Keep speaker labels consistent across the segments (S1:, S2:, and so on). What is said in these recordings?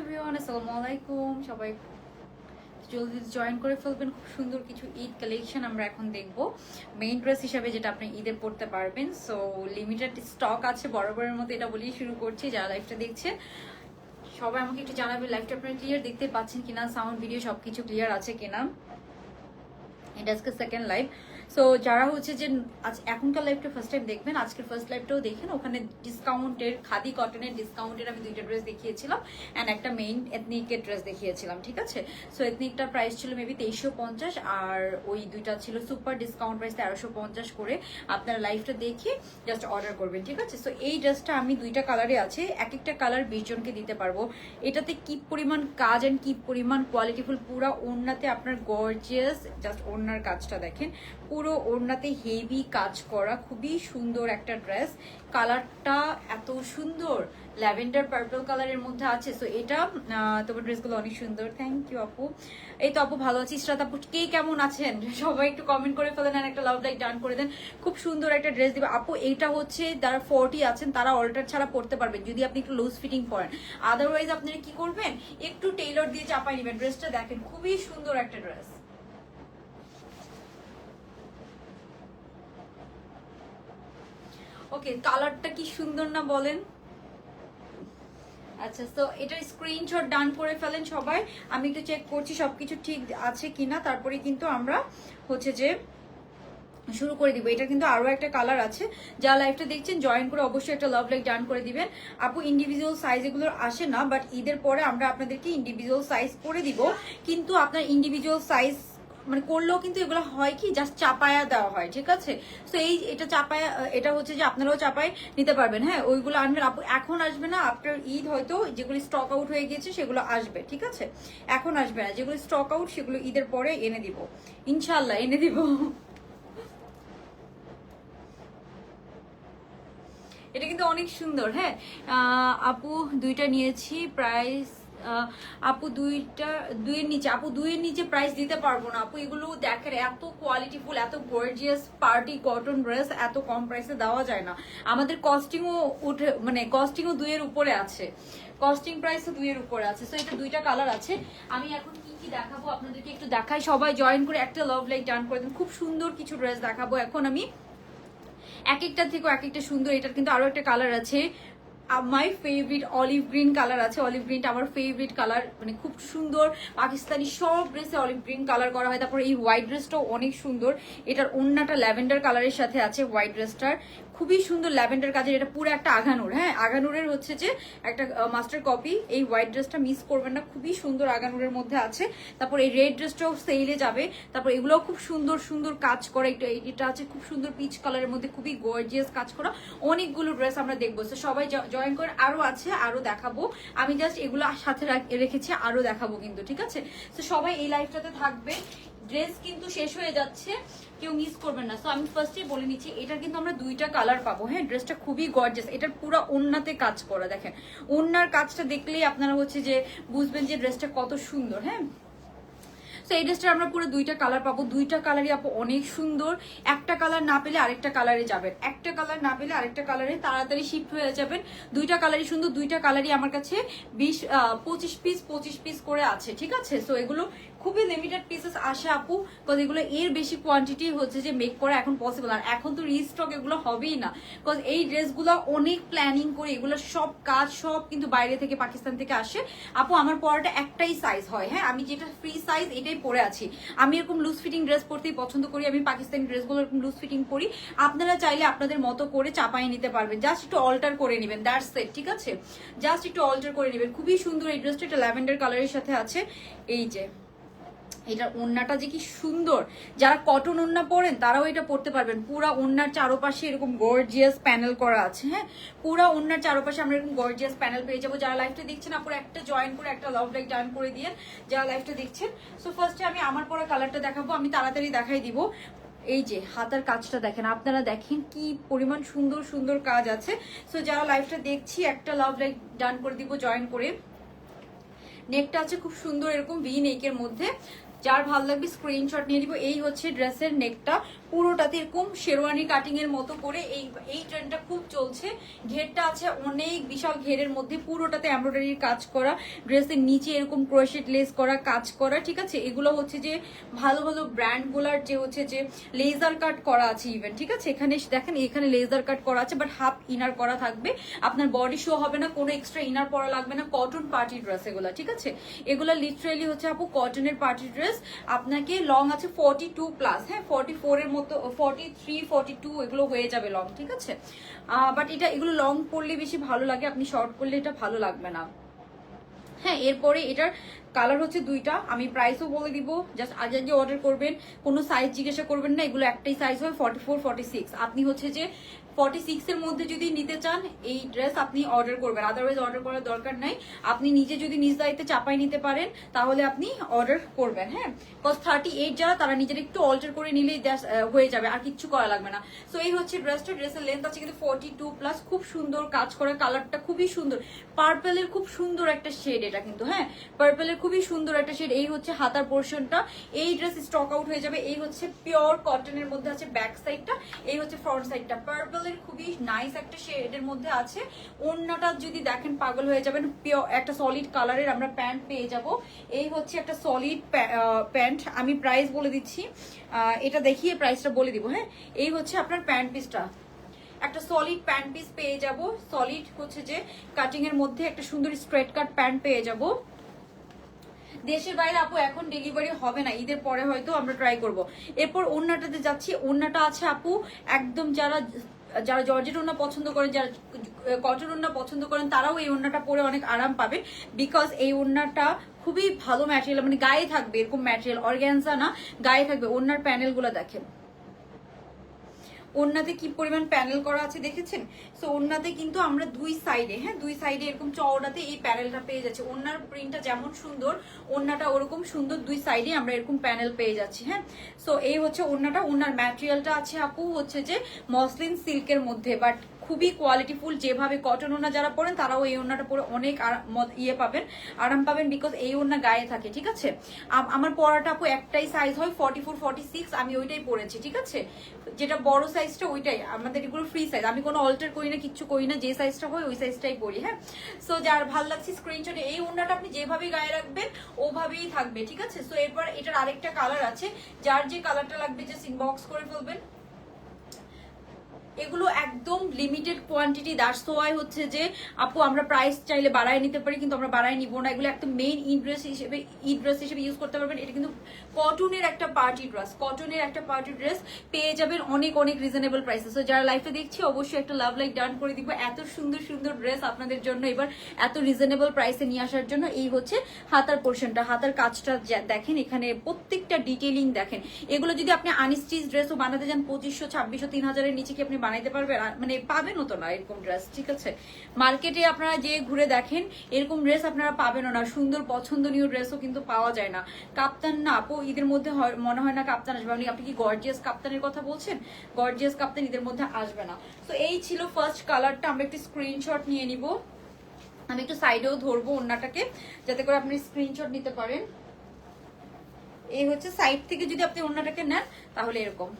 S1: Everyone, আসসালামু আলাইকুম। সবাই জলদি জয়েন করে ফেলবেন। খুব সুন্দর কিছু ঈদ কালেকশন আমরা এখন দেখব মেইন ড্রেস হিসাবে, যেটা আপনি ঈদে পরতে পারবেন। সো লিমিটেড স্টক আছে, বরাবরের মতো এটা বলেই শুরু করছি। যারা লাইভটা দেখছেন সবাই আমাকে একটু জানাবেন লাইভটা আপনারা ক্লিয়ার দেখতে পাচ্ছেন কিনা, সাউন্ড ভিডিও সবকিছু ক্লিয়ার আছে কিনা। এটা আজকে সেকেন্ড লাইভ। সো যারা হচ্ছে যে এখনকার লাইভটা ফার্স্ট টাইম দেখবেন, আজকের ফার্স্ট লাইভটাও দেখেন। ওখানে ডিসকাউন্টের খাদি কটনের ডিসকাউন্টের আমি দুইটা ড্রেস দেখিয়েছিলাম অ্যান্ড একটা মেইন এথনিকের ড্রেস দেখিয়েছিলাম, ঠিক আছে। সো এথনিকটার প্রাইস ছিল মেবি 2350 আর ওই দুইটা ছিল সুপার ডিসকাউন্ট প্রাইস 1350 করে। আপনারা লাইভটা দেখে জাস্ট অর্ডার করবেন, ঠিক আছে। সো এই ড্রেসটা আমি দুইটা কালারে আছে, এক একটা কালার 20 জনকে দিতে পারবো। এটাতে কি পরিমাণ কাজ অ্যান্ড কি পরিমাণ কোয়ালিটিফুল, পুরা ওড়নাতে আপনার গর্জিয়াস, জাস্ট ওড়নার কাজটা দেখেন, পুরো ওড়নাতে হেভি কাজ করা, খুবই সুন্দর একটা ড্রেস। কালারটা এত সুন্দর, ল্যাভেন্ডার পার্পল কালারের মধ্যে আছে। সো এটা তোমার ড্রেসগুলো অনেক সুন্দর। থ্যাংক ইউ আপু। এই তো আপু ভালো আছি। ইশরাত আপু কে কেমন আছেন সবাই একটু কমেন্ট করে ফেলেন আর একটা লাভ লাইক ডান করে দেন। খুব সুন্দর একটা ড্রেস দিবে আপু। এইটা হচ্ছে যারা 40 আছেন তারা অল্টার ছাড়া পরতে পারবেন যদি আপনি একটু লুজ ফিটিং পরেন। আদারওয়াইজ আপনারা কি করবেন, একটু টেইলর দিয়ে চাপাই নেবেন। ড্রেসটা দেখেন, খুবই সুন্দর একটা ড্রেস। ওকে, কালারটা কি সুন্দর না বলেন। আচ্ছা, তো এটার স্ক্রিনশট ডান করে ফেলেন সবাই। আমি একটু চেক করছি সবকিছু ঠিক আছে কিনা, তারপরে কিন্তু আমরা হচ্ছে যে শুরু করে দিব। এটা কিন্তু আরো একটা কালার আছে। যা লাইভটা দেখছেন জয়েন করে অবশ্যই একটা লাভ লাইক ডান করে দিবেন। আপু ইন্ডিভিজুয়াল সাইজ এগুলো আসে না, বাট ঈদের পরে আমরা আপনাদেরকে ইন্ডিভিজুয়াল সাইজ করে দিব। কিন্তু আপনার ইন্ডিভিজুয়াল সাইজ মানে করলেও কিন্তু এগুলো হয় কি, জাস্ট চাপায়া দেওয়া হয়, ঠিক আছে। তো এটা চাপায়া, এটা হচ্ছে যে আপনারাও চাপায় নিতে পারবেন। হ্যাঁ, ওইগুলো আনবেন আপু, এখন আসবে না, আফটার ঈদ হয়তো যেগুলো স্টক আউট হয়ে গিয়েছে সেগুলো আসবে, ঠিক আছে। এখন আসবে না, যেগুলো স্টক আউট সেগুলো ঈদের পরে এনে দিব, ইনশাল্লাহ এনে দিব। এটা কিন্তু অনেক সুন্দর। হ্যাঁ আপু দুইটা নিয়েছি, প্রাইস আপু দুইয়ের নিচে, আপু দুইয়ের নিচে প্রাইস দিতে পারবো না আপু। এগুলো দেখেন এত কোয়ালিটিফুল, এত গর্জিয়াস পার্টি কটন ড্রেস এত কম প্রাইসে দেওয়া যায় না। আমাদের কস্টিংও উঠে, মানে কস্টিংও দুইয়ের উপরে আছে, কস্টিং প্রাইসও দুইয়ের উপরে আছে। সো এটা দুইটা কালার আছে। আমি এখন কি কি দেখাবো আপনাদেরকে একটু দেখাই। সবাই জয়েন করে একটা লাভ লাইক ডান করে দেন। খুব সুন্দর কিছু ড্রেস দেখাবো এখন আমি, এক একটা থেকেও এক একটা সুন্দর। এটার কিন্তু আরো একটা কালার আছে, my favourite olive green colour আছে। অলিভ গ্রিনটা আমার ফেভারিট কালার, মানে খুব সুন্দর। পাকিস্তানি সব ড্রেসে অলিভ গ্রিন কালার করা হয়। তারপর এই হোয়াইট ড্রেসটাও অনেক সুন্দর। এটার ওড়নাটা ল্যাভেন্ডার কালারের সাথে আছে। হোয়াইট ড্রেসটার খুবই সুন্দর ল্যাভেন্ডার কাজের। এটা পুরো একটা আগানুর, হ্যাঁ আগানুরের হচ্ছে যে একটা মাস্টার কপি। এই হোয়াইট ড্রেসটা মিস করবেন না, খুবই সুন্দর আগানুরের মধ্যে আছে। তারপর এই রেড ড্রেসটাও সেলে যাবে। তারপর এগুলোও খুব সুন্দর সুন্দর কাজ করা। এটা আছে খুব সুন্দর পিচ কালারের মধ্যে, খুবই গর্জিয়াস কাজ করা। অনেকগুলো ড্রেস আমরা দেখবো, তো সবাই জয়েন করে। আরো আছে, আরো দেখাবো। আমি জাস্ট এগুলো সাথে রেখেছি, আরো দেখাবো কিন্তু, ঠিক আছে। তো সবাই এই লাইফটাতে থাকবে। ড্রেস কিন্তু শেষ হয়ে যাচ্ছে, কেউ মিস করবেন না। সো আমি ফার্স্টে বলে নিচ্ছি, এটার কিন্তু আমরা দুইটা কালার পাবো। হ্যাঁ, ড্রেসটা খুবই গর্জিয়াস। এটার পুরো ওড়নাতে কাজ করা, দেখেন ওড়নার কাজটা দেখলেই আপনারা হচ্ছে যে বুঝবেন যে ড্রেসটা কত সুন্দর। হ্যাঁ, তো এই ড্রেসটা আমরা পুরো দুইটা কালার পাবো। দুইটা কালারই আপু অনেক সুন্দর। একটা কালার না পেলে আরেকটা কালারে যাবেন, একটা কালার না পেলে আরেকটা কালারে তাড়াতাড়ি শিফট হয়ে যাবেন। দুইটা কালারই সুন্দর, দুইটা কালারই আমার কাছে 25 পিস করে আছে, ঠিক আছে। সো এগুলো খুবই লিমিটেড পিসেস আসে আপু, বিকজ এগুলো এর বেশি কোয়ান্টিটি হচ্ছে যে মেক করা এখন পসিবল। আর এখন তো রিস্টক এগুলো হবেই না, বিকজ এই ড্রেসগুলো অনেক প্ল্যানিং করে, এগুলো সব কাজ সব কিন্তু বাইরে থেকে, পাকিস্তান থেকে আসে আপু। আমার পরাটা একটাই সাইজ হয়, হ্যাঁ আমি যেটা ফ্রি সাইজ এটাই পরে আছি। আমি এরকম লুজ ফিটিং ড্রেস পরতেই পছন্দ করি। আমি পাকিস্তানি ড্রেসগুলো এরকম লুজ ফিটিং পরি। আপনারা চাইলে আপনাদের মতো করে চাপাই নিতে পারবেন, জাস্ট একটু অল্টার করে নেবেন, দ্যাটস ইট, ঠিক আছে। জাস্ট একটু অল্টার করে নেবেন। খুবই সুন্দর এই ড্রেসটা, এটা ল্যাভেন্ডার কালারের সাথে আছে। এই যে এটার ওড়নাটা যে কি সুন্দর, যারা কটন ওড়না পরেন তারাও এটা পরতে পারবেন। পুরা ওড়নার চারপাশে এরকম গর্জিয়াস প্যানেল করা আছে। হ্যাঁ, পুরা ওড়নার চারপাশে আমরা এরকম গর্জিয়াস প্যানেল পেয়ে যাবো। যারা লাইভটা দেখছেন আপনারা একটা জয়েন করে একটা লাভ লাইক ডান করে দিয়ে যারা লাইভটা দেখছেন। সো ফার্স্টে আমি আমার পরা কালারটা দেখাবো, আমি তাড়াতাড়ি দেখাই দিব। এই যে হাতার কাজটা দেখেন, আপনারা দেখেন কি পরিমাণ সুন্দর সুন্দর কাজ আছে। সো যারা লাইভটা দেখছি একটা লাভ লাইক ডান করে দিব জয়েন করে। নেকটা আছে খুব সুন্দর এরকম ভি নেকের মধ্যে। যার ভালো লাগবে স্ক্রিনশট নিয়ে দিব। এই হচ্ছে ড্রেসের নেকটা, পুরোটাতে এরকম শেরওয়ানি কাটিং এর মতো করে এই ট্রেন্ডটা খুব চলছে। ঘেরটা আছে অনেক বিশাল ঘেরের মধ্যে, পুরোটাতে এমব্রয়ডারির কাজ করা, ড্রেসের নিচে এরকম ক্রোশেট লেস করা কাজ করা, ঠিক আছে। এগুলো হচ্ছে যে ভালো ভালো ব্র্যান্ডগুলার যে হচ্ছে যে লেজার কাট করা আছে ইভেন, ঠিক আছে। এখানে দেখেন এখানে লেজার কাট করা আছে, বাট হাফ ইনার করা থাকবে, আপনার বডি শো হবে না, কোনো এক্সট্রা ইনার পরা লাগবে না। কটন পার্টি ড্রেস এগুলা, ঠিক আছে। এগুলা লিটারেলি হচ্ছে আপু কটনের পার্টি ড্রেস। আপনাকে লং আছে 42+, হ্যাঁ 44 এর মতো, 43 42 এগুলো হয়ে যাবে লং, ঠিক আছে। বাট এগুলো লং পরলে বেশি ভালো লাগে, আপনি শর্ট পরলে এটা ভালো লাগবে না। হ্যাঁ, এরপরে এটার কালার হচ্ছে দুইটা, আমি প্রাইসও বলে দিব। জাস্ট আজ আগে অর্ডার করবেন, কোনো সাইজ জিজ্ঞাসা করবেন না, এগুলো একটাই সাইজ হয় 44 46। আপনি হচ্ছে যে 46 এর মধ্যে যদি নিতে চান এই ড্রেস আপনি অর্ডার করবেন, আদারওয়াইজ অর্ডার করার দরকার নাই। আপনি নিজে যদি নিজ দায়িত্বে চাপাই নিতে পারেন তাহলে আপনি অর্ডার করবেন, হ্যাঁ। কজ 38 যারা তারা নিজের একটু অল্টার করে নিলেই হয়ে যাবে, আর কিচ্ছু করা লাগবে না। সো এই হচ্ছে ড্রেসটা, ড্রেসের লেন্থ আছে কিন্তু 42+, খুব সুন্দর কাজ করা, কালারটা খুবই সুন্দর, পার্পেলের খুব সুন্দর একটা শেড এটা কিন্তু, হ্যাঁ পার্পেলের খুবই সুন্দর একটা শেড। এই হচ্ছে হাতার পোর্শনটা, এই ড্রেস স্টক আউট হয়ে যাবে। এই হচ্ছে পিওর কটনের মধ্যে আছে ব্যাক সাইডটা, এই হচ্ছে ফ্রন্ট সাইডটা, পার্পেলের খুবই নাইস একটা শেডের মধ্যে আছে। ওড়নাটা যদি দেখেন পাগল হয়ে যাবেন, পিওর একটা সলিড কালারের আমরা প্যান্ট পেয়ে যাব। এই হচ্ছে একটা সলিড প্যান্ট, আমি প্রাইস বলে দিচ্ছি, এটা দেখিয়ে প্রাইসটা বলে দিব, হ্যাঁ। এই হচ্ছে আপনার প্যান্ট পিসটা, একটা সলিড প্যান্ট পিস পেয়ে যাব, সলিড হচ্ছে যে কাটিং এর মধ্যে একটা সুন্দর স্ট্রেট কাট প্যান্ট পেয়ে যাব। দেশের বাইরে আপু এখন ডেলিভারি হবে না, ঈদের পরে হয়তো আমরা ট্রাই করব। এরপর ওড়নাটাতে যাচ্ছি, ওড়নাটা আছে আপু একদম যারা যারা জর্জেট ওড়না পছন্দ করেন, যারা কটন ওড়না পছন্দ করেন তারাও এই ওড়নাটা পরে অনেক আরাম পাবেন, বিকজ এই ওড়নাটা খুবই ভালো ম্যাটেরিয়াল, মানে গায়ে থাকবে এরকম ম্যাটেরিয়াল, অর্গানজা না, গায়ে থাকবে। ওড়নার প্যানেলগুলো দেখেন, ওড়নাতে কি পরিমাণ প্যানেল করা আছে দেখেছেন। সো ওড়নাতে কিন্তু আমরা দুই সাইডে, হ্যাঁ দুই সাইডে এরকম চওড়াতে এই প্যানেলটা পেয়ে যাচ্ছি। ওড়নার প্রিন্টটা যেমন সুন্দর, ওড়নাটা ওরকম সুন্দর, দুই সাইডে আমরা এরকম প্যানেল পেয়ে যাচ্ছি, হ্যাঁ। সো এই হচ্ছে ওড়নাটা, ওড়নার ম্যাটেরিয়ালটা আছে আপু হচ্ছে যে মসলিন সিল্কের মধ্যে, বাট খুবই কোয়ালিটিফুল। যেভাবে কটন ওড়না যারা পরেন তারাও এই ওড়নাটা পরে অনেক আরাম পাবেন, বিকজ এই ওড়না গায়ে থাকে, ঠিক আছে। আমার পরাটা আপু একটাই সাইজ হয় 44 46, আমি ওইটাই পরেছি, ঠিক আছে। যেটা বড় সাইজটা ওইটাই, আমাদের এগুলো ফ্রি সাইজ, আমি কোনো অল্টার করি না, কিচ্ছু করি না, যে সাইজটা হয় ওই সাইজটাই পরি, হ্যাঁ। সো যার ভালো লাগছে স্ক্রিনশটে, এই ওড়নাটা আপনি যেভাবে গায়ে রাখবেন ওভাবেই থাকবে, ঠিক আছে। সো এরপর এটার আরেকটা কালার আছে, যার যে কালারটা লাগবে জাস্ট ইনবক্স করে ফেলবেন। এগুলো একদম লিমিটেড কোয়ান্টিটি, দ্যাটস ওয়াই হচ্ছে যে আপু আমরা প্রাইস চাইলে বাড়ায় নিতে পারি, কিন্তু আমরা বাড়ায় নিব না। এগুলো একদম মেইন ড্রেস হিসেবে ইউজ করতে পারবেন। এটা কিন্তু কটনের একটা পার্টি ড্রেস, কটনের একটা পার্টি ড্রেস পেয়ে যাবেন অনেক অনেক রিজনেবল প্রাইসে। সো যারা লাইফে দেখছি অবশ্যই একটা লাভ লাইক ডান করে দিব, এত সুন্দর সুন্দর ড্রেস আপনাদের জন্য এবার এত রিজনেবল প্রাইসে নিয়ে আসার জন্য। এই হচ্ছে হাতার পোর্শনটা, হাতার কাজটা দেখেন, এখানে প্রত্যেকটা ডিটেইলিং দেখেন। এগুলো যদি আপনি আনস্টিচ ড্রেসও বানাতে যান 2500 2600 3000 নিচে কি আপনি বানাইতে পারবেন, মানে পাবেনও তো না এরকম ড্রেস, ঠিক আছে। মার্কেটে আপনারা যে ঘুরে দেখেন এরকম ড্রেস আপনারা পাবেনও না, সুন্দর পছন্দনীয় ড্রেসও কিন্তু পাওয়া যায় না। কাপ্তান না আপু ঈদের মধ্যে মনে হয় না কাপ্তান আসবে, আপনি কি গর্জিয়াস কাপ্তানের কথা বলছেন? গর্জিয়াস কাপ্তান ঈদের মধ্যে আসবে না। তো এই ছিল ফার্স্ট কালারটা, আমরা একটু স্ক্রিনশট নিয়ে নিব, আমি একটু সাইডেও ধরবো ওড়নাটাকে যাতে করে আপনি স্ক্রিনশট নিতে পারেন। এই হচ্ছে সাইড থেকে যদি আপনি ওড়নাটাকে নেন তাহলে এরকম,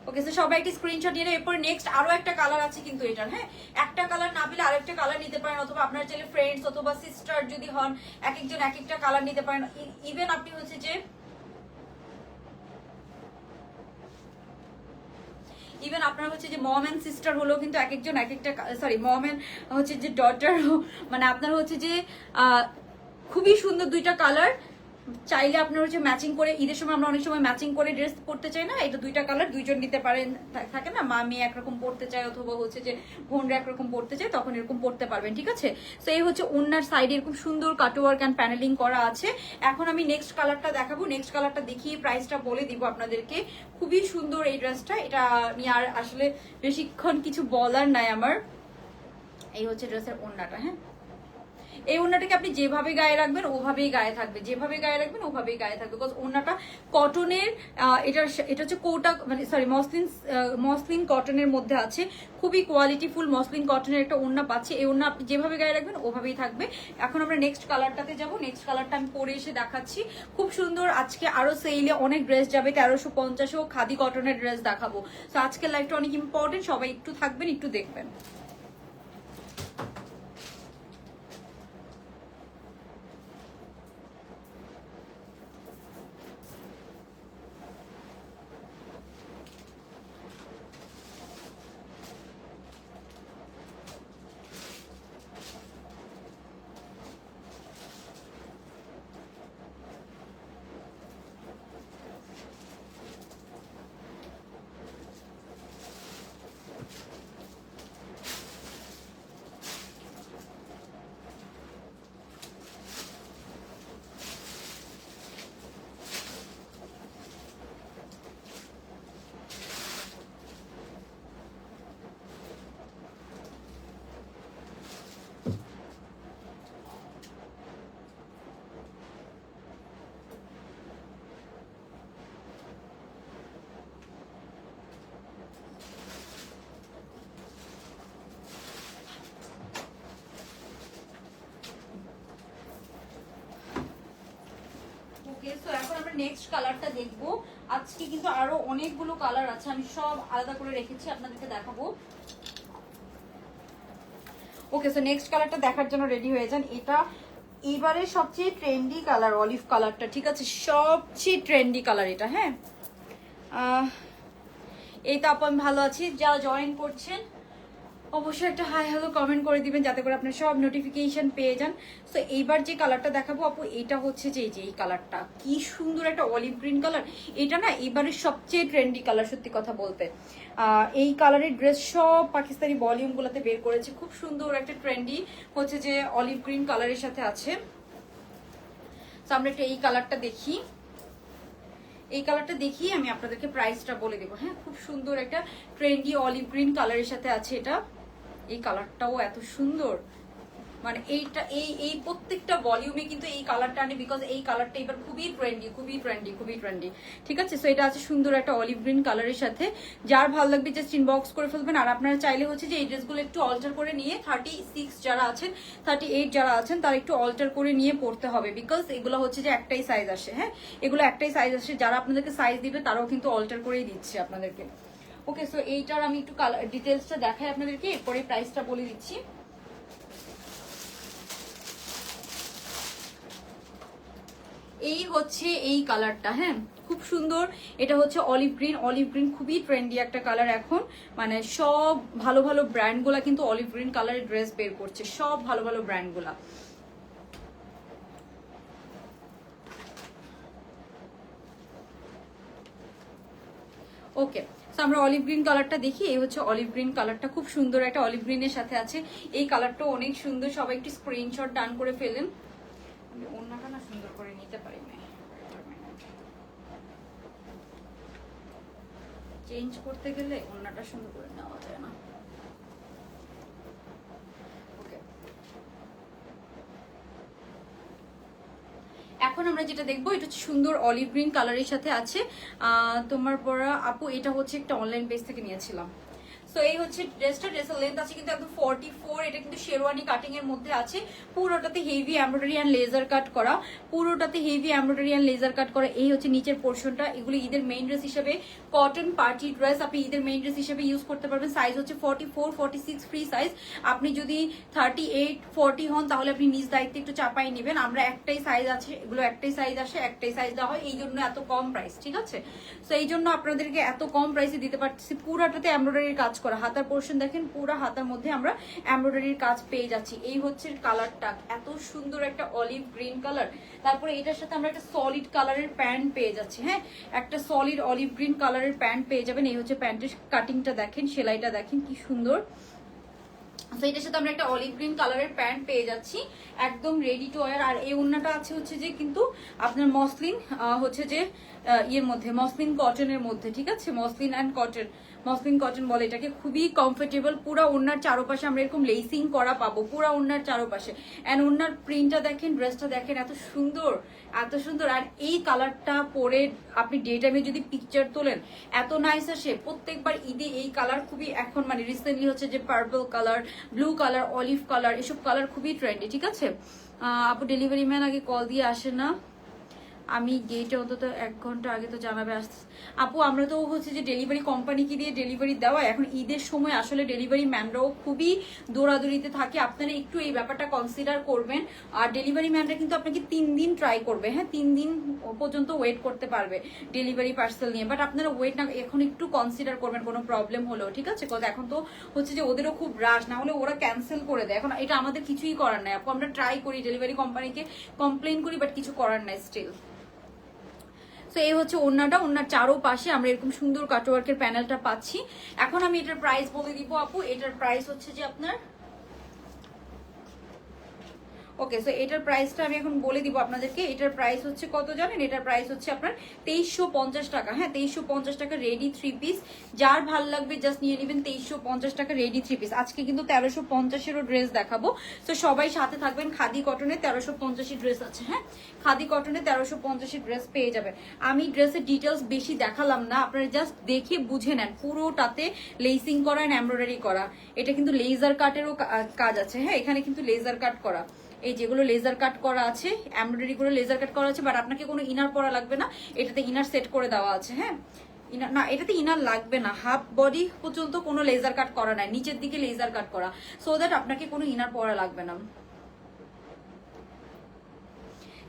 S1: ওকে। সো সবাই একটা স্ক্রিনশট নিয়ে এরপর নেক্সট আরো একটা কালার আছে কিন্তু এটার, হ্যাঁ একটা কালার না পেলে আরেকটা কালার নিতে পারেন, অথবা আপনার চাইলে ফ্রেন্ডস অথবা সিস্টার যদি হন এক একজন এক একটা কালার নিতে পারেন। ইভেন আপনি হচ্ছে যে আপনার হচ্ছে যে মম এন্ড সিস্টার হলেও কিন্তু এক একজন এক একটা, সরি মম এন্ড হচ্ছে যে ডটার, মানে আপনার হচ্ছে যে খুবই সুন্দর দুইটা কালার চাইলে আপনার হচ্ছে ম্যাচিং করে, ঈদের সময় আমরা অনেক সময় ম্যাচিং করে ড্রেস পরতে চাই না, এটা দুইটা কালার দুইজন নিতে পারেন, থাকে না মা মেয়ে একরকম পরতে চায় অথবা হচ্ছে যে বোনরা একরকম পরতে চায়, তখন এরকম পরতে পারবেন, ঠিক আছে। তো এই হচ্ছে ওড়নার সাইডে এরকম সুন্দর কাটওয়ার্ক অ্যান্ড প্যানেলিং করা আছে। এখন আমি নেক্সট কালারটা দেখাবো, নেক্সট কালারটা দেখিয়ে প্রাইসটা বলে দিব আপনাদেরকে। খুবই সুন্দর এই ড্রেসটা, এটা নিয়ে আর আসলে বেশিক্ষণ কিছু বলার নাই আমার। এই হচ্ছে ড্রেসের ওড়নাটা, হ্যাঁ এই ওড়নাটাকে আপনি যেভাবে গায়ে রাখবেন ওভাবেই গায়ে থাকবে, যেভাবে গায়ে রাখবেন ওভাবেই গায়ে থাকবে। বিকজ ওড়নাটা কটনের, এটা হচ্ছে কোটা মানে সরি মসলিন কটনের মধ্যে আছে, খুবই কোয়ালিটিফুল মসলিন কটনের একটা ওড়না পাচ্ছে। এই ওড়না আপনি যেভাবে গায়ে রাখবেন ওভাবেই থাকবে। এখন আমরা নেক্সট কালারটাতে যাব। নেক্সট কালারটা আমি পরে এসে দেখাচ্ছি, খুব সুন্দর। আজকে আরো সেইলে অনেক ড্রেস যাবে, 1350 খাদি কটনের ড্রেস দেখাবো। তো আজকের লাইফটা অনেক ইম্পর্টেন্ট, সবাই একটু থাকবেন, একটু দেখবেন। এখন আমরা নেক্সট কালারটা দেখবো। আজকে কিন্তু আরো অনেকগুলো কালার আছে, আমি সব আলাদা করে রেখেছি আপনাদেরকে দেখাবো। ওকে, সো নেক্সট কালারটা দেখার জন্য রেডি হয়ে যান। এটা এবারে সবচেয়ে ট্রেন্ডি কালার, অলিভ কালারটা, ঠিক আছে, সবচেয়ে ট্রেন্ডি কালার এটা। হ্যাঁ, এই তো আপু আমি ভালো আছি। যারা জয়েন করছেন অবশ্যই একটা হাই হ্যালো কমেন্ট করে দিবেন, যাতে করে আপনার সব নোটিফিকেশন পেয়ে যান। তো এইবার যে কালারটা দেখাবো আপু, এটা হচ্ছে যে এই কালারটা, কি সুন্দর একটা অলিভ গ্রিন কালার। এটা না এবারের সবচেয়ে ট্রেন্ডি কালার, সত্যি কথা বলতে। এই কালারের ড্রেস সব পাকিস্তানি ভলিউমগুলোতে বের করেছে, খুব সুন্দর একটা ট্রেন্ডি হচ্ছে যে অলিভ গ্রিন কালারের সাথে আছে। তো আমরা একটা এই কালারটা দেখি, এই কালারটা দেখিয়ে আমি আপনাদেরকে প্রাইসটা বলে দেবো। হ্যাঁ, খুব সুন্দর একটা ট্রেন্ডি অলিভ গ্রিন কালারের সাথে আছে এটা। এই কালারটাও এত সুন্দর, মানে এইটা এই প্রত্যেকটা ভলিউমে কিন্তু এই কালারটা আনে, বিকজ এই কালারটা এবার খুবই ট্রেন্ডি, খুবই ট্রেন্ডি, খুবই ট্রেন্ডি। ঠিক আছে, সো এটা আছে সুন্দর একটা অলিভ গ্রিন কালারের সাথে। যার ভালো লাগবে জাস্ট ইনবক্স করে ফেলবেন। আর আপনারা চাইলে হচ্ছে যে এই ড্রেসগুলো একটু অল্টার করে নিয়ে 36 যারা আছেন, 38 যারা আছেন, তারা একটু অল্টার করে নিয়ে পড়তে হবে, বিকজ এগুলো হচ্ছে যে একটাই সাইজ আসে। হ্যাঁ, এগুলো একটাই সাইজ আসে, যারা আপনাদেরকে সাইজ দিবে তারাও কিন্তু অল্টার করেই দিচ্ছে আপনাদেরকে। ওকে, সো এইটার আমি একটু ডিটেলসটা দেখাই আপনাদেরকে, এরপরে প্রাইসটা বলে দিচ্ছি। এই হচ্ছে এই কালারটা। হ্যাঁ, খুব সুন্দর। এটা হচ্ছে অলিভ গ্রিন। অলিভ গ্রিন খুবই ট্রেন্ডি একটা কালার এখন, মানে সব ভালো ভালো ব্র্যান্ডগুলা কিন্তু অলিভ গ্রিন কালারের ড্রেস বের করছে, সব ভালো ভালো ব্র্যান্ডগুলা। ওকে, আমরা অলিভ গ্রিন কালারটা দেখি। এই হচ্ছে অলিভ গ্রিন কালারটা, খুব সুন্দর একটা অলিভ গ্রিনের সাথে আছে। এই কালারটা অনেক সুন্দর, সবাই একটু স্ক্রিনশট ডান করে ফেলেন। অন্যটা না সুন্দর করে নিতে পারি না, চেঞ্জ করতে গেলে অন্যটা সুন্দর করে নেওয়া যায় না। ওকে, এখন আমরা যেটা দেখবো এটা হচ্ছে সুন্দর অলিভ গ্রিন কালারের সাথে আছে। তোমার পরা আপু, এটা হচ্ছে একটা অনলাইন পেজ থেকে নিয়েছিলাম। তো এই হচ্ছে ড্রেসটা, ড্রেসের লেন্থ আছে কিন্তু একদম 44। এটা কিন্তু শেরওয়ানি কাটিং এর মধ্যে আছে, পুরোটাতে heavy embroidery and laser cut করা, পুরোটাতে heavy embroidery and laser cut করা। এই হচ্ছে নিচের পোর্শনটা। এগুলো ঈদের মেইন ড্রেস হিসেবে, কটন পার্টি ড্রেস আপনি ঈদের মেইন ড্রেস হিসেবে ইউজ করতে পারবেন। সাইজ হচ্ছে 44, 46 ফ্রি সাইজ। আপনি যদি 38, 40 হন তাহলে আপনি নিজ দায়িত্বে একটু চাপাই নেবেন। আমরা একটাই সাইজ আছে, এগুলো একটাই সাইজ আসে, একটাই সাইজ দেওয়া হয়, এই জন্য এত কম প্রাইস। ঠিক আছে, তো এই জন্য আপনাদেরকে এত কম প্রাইসে দিতে পারছি। পুরাটাতে এমব্রয়ডারির কাজ করা, হাতার পোর্শন দেখেন, পুরো হাতার মধ্যে আমরা এমব্রয়ডারির কাজ পেয়ে যাচ্ছি। এই হচ্ছে কালারটা, এত সুন্দর একটা অলিভ গ্রিন কালার। তারপরে এটার সাথে আমরা একটা সলিড কালারের প্যান্ট পেয়ে যাচ্ছি। হ্যাঁ, একটা সলিড অলিভ গ্রিন কালারের প্যান্ট পেয়ে যাবেন। এই হচ্ছে প্যান্টের কাটিংটা দেখেন, সেলাইটা দেখেন কি সুন্দর। এটার সাথে আমরা একটা অলিভ গ্রিন কালারের প্যান্ট পেয়ে যাচ্ছি, একদম রেডি টু ওয়্যার। আর এই ওড়নাটা আছে হচ্ছে যে কিন্তু আপনার মসলিন হচ্ছে যে ইয়ের মধ্যে, মসলিন কটনের মধ্যে। ঠিক আছে, muslin and cotton, muslin cotton বলে এটাকে, খুবই কমফোর্টেবল। পুরো ওড়নার চারপাশে আমরা এরকম লেসিং করা পাবো, পুরো ওড়নার চারপাশে। এন্ড ওড়নার প্রিন্টটা দেখেন, ড্রেসটা দেখেন, এত সুন্দর এত সুন্দর। আর এই কালারটা পরে আপনি ডে টাইমে যদি পিকচার তোলেন এত নাইস আসে। প্রত্যেকবার ঈদে এই কালার খুবই এখন মানে রিসেন্টলি হচ্ছে যে purple colour, blue colour, olive colour, এসব কালার খুবই ট্রেন্ডি, ঠিক আছে। আপু ডেলিভারি ম্যান আগে কল দিয়ে আসে না, আমি গেটে অন্তত 1 ঘন্টা আগে তো জানাবে আসতে। আপু আমরা তো হচ্ছে যে ডেলিভারি কোম্পানিকে দিয়ে ডেলিভারি দেওয়া, এখন ঈদের সময় আসলে ডেলিভারি ম্যানরাও খুবই দৌড়াদৌড়িতে থাকে। আপনারা একটু এই ব্যাপারটা কনসিডার করবেন। আর ডেলিভারি ম্যানরা কিন্তু আপনাকে 3 দিন ট্রাই করবে, হ্যাঁ 3 দিন পর্যন্ত ওয়েট করতে পারবে ডেলিভারি পার্সেল নিয়ে। বাট আপনারা ওয়েট না, এখন একটু কনসিডার করবেন কোনো প্রবলেম হলেও, ঠিক আছে। কথা এখন তো হচ্ছে যে ওদেরও খুব রাশ, না হলে ওরা ক্যান্সেল করে দেয়। এখন এটা আমাদের কিছুই করার নাই আপু, আমরা ট্রাই করি, ডেলিভারি কোম্পানিকে কমপ্লেন করি, বাট কিছু করার নাই স্টিল। তো এই হচ্ছে ওড়নাটা, ওড়নার চারো পাশে আমরা এরকম সুন্দর কাটওয়ার্কের প্যানেলটা পাচ্ছি। এখন আমি এটার প্রাইস বলে দিব আপু। এটার প্রাইস হচ্ছে যে আপনার, ওকে সো এটার প্রাইসটা আমি এখন বলে দিব আপনাদেরকে। এটার প্রাইস হচ্ছে কত জানেন? এটার প্রাইস হচ্ছে আপনার 2350 টাকা। হ্যাঁ 2350 টাকা রেডি 3 পিস। যার ভাল লাগবে জাস্ট নিয়ে নেবেন 2350 টাকা রেডি 3 পিস। আজকে কিন্তু 1350-এরও ড্রেস দেখাবো, তো সবাই সাথে থাকবেন। খাদি কটনে 1350 ড্রেস আছে, হ্যাঁ খাদি কটনে 1350 ড্রেস পেয়ে যাবেন। আমি ড্রেসের ডিটেলস বেশি দেখালাম না, আপনারা জাস্ট দেখে বুঝে নেন। পুরোটাতে লেসিং করা এন্ড এমব্রয়ডারি করা। এটা কিন্তু লেজার কাটেরও কাজ আছে, হ্যাঁ এখানে কিন্তু লেজার কাট করা, এই যেগুলো লেজার কাট করা আছে, এমব্রয়ডারি করে লেজার কাট করা আছে। বাট আপনাকে কোনো ইনার পরা লাগবে না, এটাতে ইনার সেট করে দেওয়া আছে। হ্যাঁ ইনার না, এটাতে ইনার লাগবে না, হাফ বডি পর্যন্ত কোনো লেজার কাট করা নাই, নিচের দিকে লেজার কাট করা, সো দ্যাট আপনাকে কোনো ইনার পরা লাগবে না।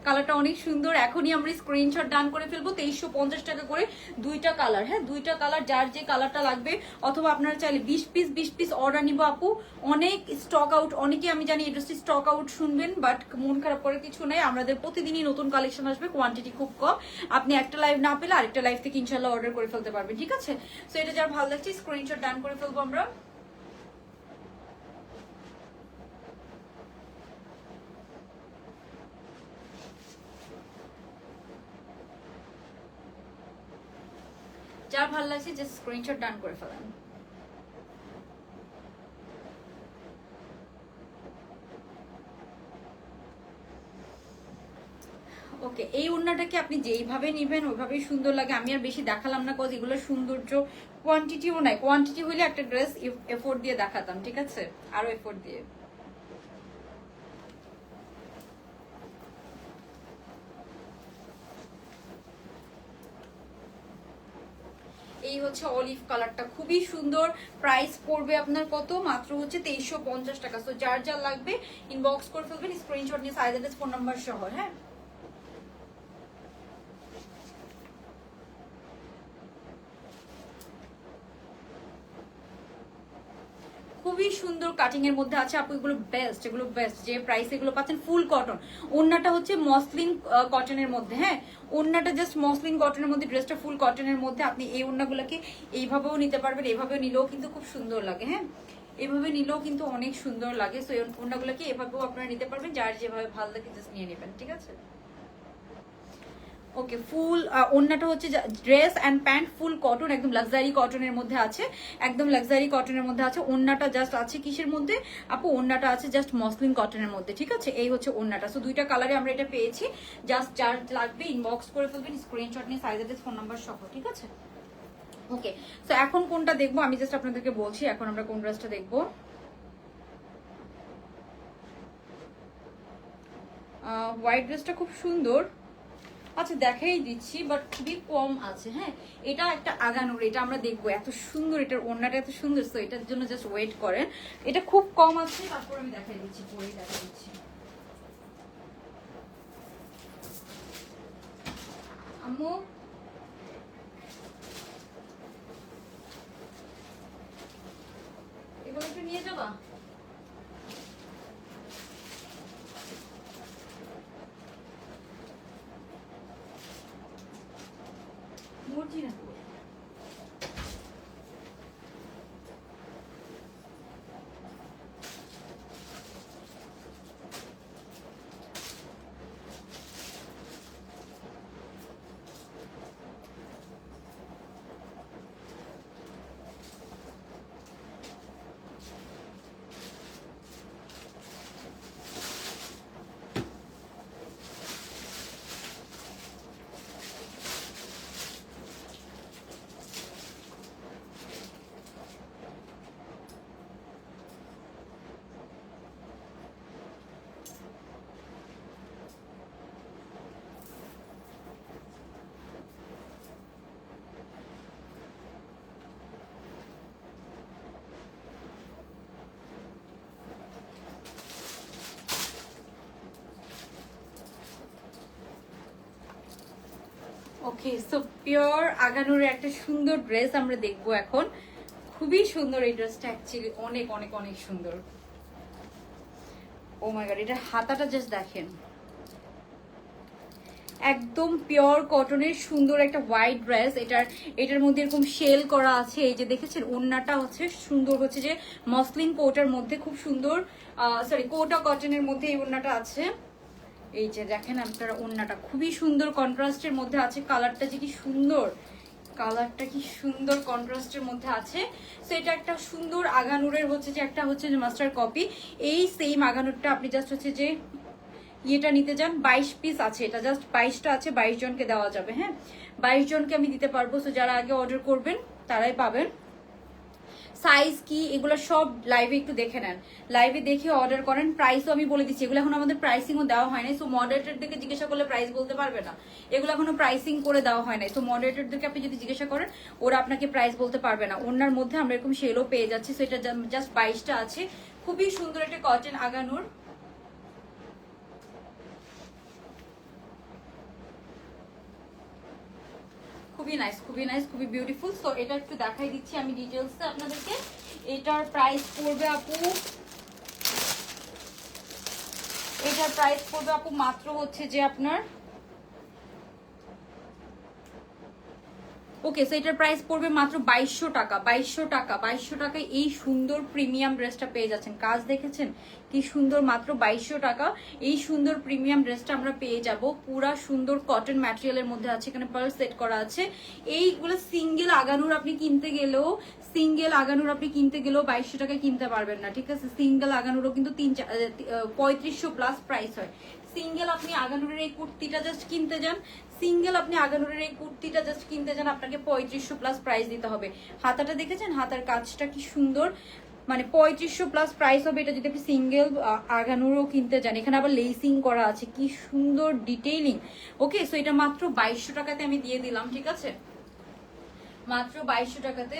S1: কালারটা অনেক সুন্দর। এখনই আমরা স্ক্রিনশট ডান করে ফেলবো। 2350 টাকা করে দুইটা কালার, হ্যাঁ দুইটা কালার, যার যে কালারটা লাগবে। অথবা আপনারা চাইলে 20 পিস অর্ডার নিবো আপু। অনেক স্টক আউট, অনেকে আমি জানি এটা স্টক আউট শুনবেন, বাট মন খারাপ করার কিছু নাই, আমাদের প্রতিদিনই নতুন কালেকশন আসবে, কোয়ান্টিটি খুব কম। আপনি একটা লাইভ না পেলে আরেকটা লাইভ থেকে ইনশাল্লাহ অর্ডার করে ফেলতে পারবেন, ঠিক আছে। সো এটা যার ভালো লাগছে স্ক্রিনশট ডান করে ফেলবো আমরা। যার ভালো লাগছে জাস্ট স্ক্রিনশট ডান করে ফেলেন। ওকে এই ওড়নাটাকে আপনি যেইভাবে নেবেন ওইভাবেই সুন্দর লাগে। আমি আর বেশি দেখালাম না, কজ এগুলো সৌন্দর্য কোয়ান্টিটিও নাই। কোয়ান্টিটি হইলে একটা ড্রেস এফোর্ট দিয়ে দেখাতাম, ঠিক আছে, আরো এফোর্ট দিয়ে। এই হচ্ছে অলিভ কালারটা, খুবই সুন্দর। প্রাইস পড়বে আপনার কত? মাত্র হচ্ছে 2350 টাকা। সো যার যার লাগবে ইনবক্স করে ফেলবেন স্ক্রিনশট নিয়ে, সাইজ অ্যাড্রেস ফোন নাম্বার সহ। হ্যাঁ খুবই সুন্দর কাটিং এর মধ্যে আছে আপু, এগুলো বেস্ট, এগুলো বেস্ট। যে প্রাইস এগুলো পাচ্ছেন ফুল কটন, ওড়নাটা হচ্ছে মসলিন কটনের মধ্যে। হ্যাঁ ওড়নাটা জাস্ট মসলিন কটনের মধ্যে, ড্রেসটা ফুল কটনের মধ্যে। আপনি এই ওড়নাগুলোকে এইভাবেও নিতে পারবেন, এইভাবেও নিলেও কিন্তু খুব সুন্দর লাগে। হ্যাঁ এভাবে নিলেও কিন্তু অনেক সুন্দর লাগে। সো এই ওড়নাগুলোকে এভাবেও আপনারা নিতে পারবেন, যার যেভাবে ভালো লাগে জাস্ট নিয়ে নেবেন, ঠিক আছে। ওকে ফুল ওড়নাটা হচ্ছে dress and pant full cotton, একদম লাক্সারি কটনের মধ্যে আছে, একদম লাক্সারি কটনের মধ্যে আছে। ওড়নাটা জাস্ট আছে কিসের মধ্যে আপু? ওড়নাটা আছে জাস্ট মসলিন কটনের মধ্যে, ঠিক আছে। এই হচ্ছে ওড়নাটা। সো দুইটা কালারে আমরা এটা পেয়েছি। জাস্ট যার লাগবে ইনবক্স করে ফেলবেন স্ক্রিনশট নিয়ে, সাইজ অ্যাড্রেস ফোন নাম্বার সহ, ঠিক আছে। ওকে সো এখন কোনটা দেখবো আমি জাস্ট আপনাদেরকে বলছি। এখন আমরা কোন ড্রেসটা দেখবো? হোয়াইট ড্রেসটা খুব সুন্দর, আচ্ছা দেখাই দিচ্ছি, বাট খুবই কম আছে। হ্যাঁ এটা একটা আগানোর, এটা আমরা দেখবো। এত সুন্দর, এটার ওড়নাটা এত সুন্দর, তো এটার জন্য জাস্ট ওয়েট করেন। এটা খুব কম আছে, তারপর আমি দেখাই দিচ্ছি, পরে দেখাই দিচ্ছি। আম্মু এগুলো একটু নিয়ে যাবা? মর্জি না ওকে, সো পিওর আগানুরের একটা সুন্দর ড্রেস আমরা দেখবো এখন। খুবই সুন্দর এই ড্রেসটা, অ্যাকচুয়ালি অনেক অনেক অনেক সুন্দর। ও মাই গড, এটা হাতাটা জাস্ট দেখেন, একদম পিওর কটনের সুন্দর একটা হোয়াইট ড্রেস। এটার মধ্যে এরকম শেল করা আছে, এই যে দেখেছেন ওড়নাটা হচ্ছে সুন্দর, হচ্ছে যে মসলিন কোটার মধ্যে খুব সুন্দর, সরি কোটা কটনের মধ্যে এই ওড়নাটা আছে। এই যে দেখেন আপনারা ওড়নাটা খুবই সুন্দর কন্ট্রাস্টের মধ্যে আছে, কালারটা যে কি সুন্দর, কালারটা কি সুন্দর কন্ট্রাস্টের মধ্যে আছে। সো এটা একটা সুন্দর আগানুরের হচ্ছে যে একটা হচ্ছে যে মাস্টার কপি। এই সেম আগানুরটা আপনি জাস্ট হচ্ছে যে ইয়েটা নিতে যান, 22 পিস আছে, এটা জাস্ট 22টা আছে, 22 জনকে দেওয়া যাবে। হ্যাঁ, 22 জনকে আমি দিতে পারবো। সো যারা আগে অর্ডার করবেন তারাই পাবেন। সাইজ কি এগুলো সব লাইভে একটু দেখে নেন, লাইভে দেখে অর্ডার করেন। প্রাইসও আমি বলে দিচ্ছি, এগুলো এখন আমাদের প্রাইসিংও দেওয়া হয় নাই। সো মডারেটরদেরকে জিজ্ঞাসা করলে প্রাইস বলতে পারবে না, এগুলো এখনো প্রাইসিং করে দেওয়া হয় নাই। সো মডারেটরদেরকে আপনি যদি জিজ্ঞাসা করেন ওরা আপনাকে প্রাইস বলতে পারবে না। ওনার মধ্যে আমরা এরকম সেলও পেয়ে যাচ্ছি। সো এটা জাস্ট 22টা আছে, খুবই সুন্দর একটা কটন আগানুর। খুবই নাইস, খুবই নাইস, খুবই বিউটিফুল। সো এটা একটু দেখাই দিচ্ছি আমি ডিটেলসে আপনাদেরকে। এটার প্রাইস পড়বে আপু, এটার প্রাইস পড়বে আপু মাত্র হচ্ছে যে আপনার, ওকে, সো এটার প্রাইস পড়বে মাত্র 2200 টাকা। 2200 টাকা, 2200 টাকায় এই সুন্দর প্রিমিয়াম ড্রেসটা পেয়ে যাচ্ছেন। কাজ দেখেছেন কি সুন্দর, মাত্র 2200 টাকা এই সুন্দর প্রিমিয়াম ড্রেসটা আমরা পেয়ে যাব। পুরা সুন্দর কটন ম্যাটেরিয়ালের মধ্যে আছে, এখানে পার্ল সেট করা আছে। এইগুলো সিঙ্গেল আগানুর আপনি কিনতে গেলেও, সিঙ্গেল আগানুর আপনি কিনতে গেলেও 2200 টাকায় কিনতে পারবেন না, ঠিক আছে। সিঙ্গেল আগানুরও কিন্তু 3500 প্লাস প্রাইস হয়। সিঙ্গেল আপনি আগানুরের এই কুর্তিটা জাস্ট কিনতে যান, সিঙ্গেল আপনি আগানুরের এই কুর্তিটা জাস্ট কিনতে যান, আপনাকে 3500 প্লাস প্রাইস দিতে হবে। হাতাটা দেখেছেন, হাতার কাজটা কি সুন্দর, মানে 3500 প্লাস প্রাইস হবে এটা যদি আপনি সিঙ্গেল আগানুরও কিনতে যান। এখানে আবার লেসিং করা আছে, কি সুন্দর ডিটেইলিং। ওকে, সো এটা মাত্র 2200 টাকাতে আমি দিয়ে দিলাম, ঠিক আছে, মাত্র 2200 টাকাতে।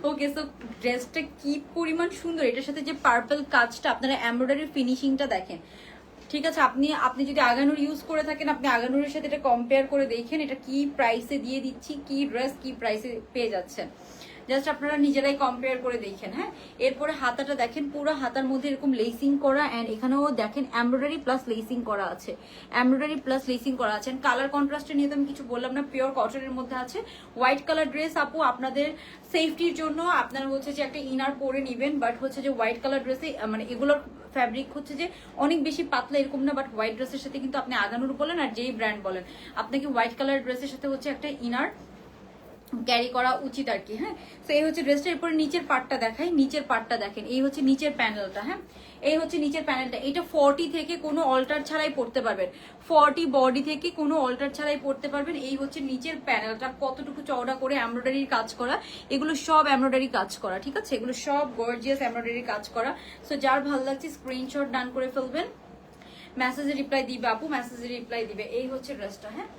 S1: ওকে, সো ড্রেসটা কি পরিমাণ সুন্দর, এটার সাথে যে পার্পল কাজটা, আপনারা এমব্রয়ডারি ফিনিশিংটা দেখেন, ঠিক আছে। আপনি যদি আগানুর ইউজ করে থাকেন, আপনি আগানুরের সাথে এটা কম্পেয়ার করে দেখেন এটা কি প্রাইসে দিয়ে দিচ্ছি, কি ড্রেস কি প্রাইসে পেয়ে যাচ্ছেন, জাস্ট আপনারা নিজেরাই কম্পেয়ার করে দেখেন। হ্যাঁ, এরপরে হাতাটা দেখেন, পুরো হাতার মধ্যে এরকম লেসিং করা, অ্যান্ড এখানেও দেখেন এমব্রয়ডারি প্লাস লেসিং করা আছে, এমব্রয়ডারি প্লাস লেসিং করা আছে। কালার কন্ট্রাস্টে নিয়ে তো আমি কিছু বললাম না, পিওর কটনের মধ্যে আছে। হোয়াইট কালার ড্রেস আপু আপনাদের সেফটির জন্য আপনারা হচ্ছে যে একটা ইনার পরে নিবেন, বাট হচ্ছে যে হোয়াইট কালার ড্রেসে মানে এগুলোর ফ্যাব্রিক হচ্ছে যে অনেক বেশি পাতলা এরকম না, বাট হোয়াইট ড্রেসের সাথে কিন্তু আপনি আগানুর বলেন আর যেই ব্র্যান্ড বলেন, আপনাকে হোয়াইট কালার ড্রেসের সাথে হচ্ছে একটা ইনার ক্যারি করা উচিত আর কি। হ্যাঁ, তো এই হচ্ছে ড্রেসটা। এরপরে নিচের পার্টটা দেখাই, নিচের পার্টটা দেখেন, এই হচ্ছে নিচের প্যানেলটা। হ্যাঁ, এই হচ্ছে নিচের প্যানেলটা, এটা 40 থেকে কোনো অল্টার ছাড়াই পড়তে পারবেন, 40 বডি থেকে কোনো অল্টার ছাড়াই পড়তে পারবেন। এই হচ্ছে নিচের প্যানেলটা, কতটুকু চওড়া করে এমব্রয়ডারির কাজ করা, এগুলো সব এমব্রয়ডারি কাজ করা, ঠিক আছে, এগুলো সব গর্জিয়াস এমব্রয়ডারি কাজ করা। সো যার ভালো লাগছে স্ক্রিনশট ডান করে ফেলবেন, মেসেজে রিপ্লাই দিবে আপু, মেসেজে রিপ্লাই দিবে। এই হচ্ছে ড্রেসটা। হ্যাঁ,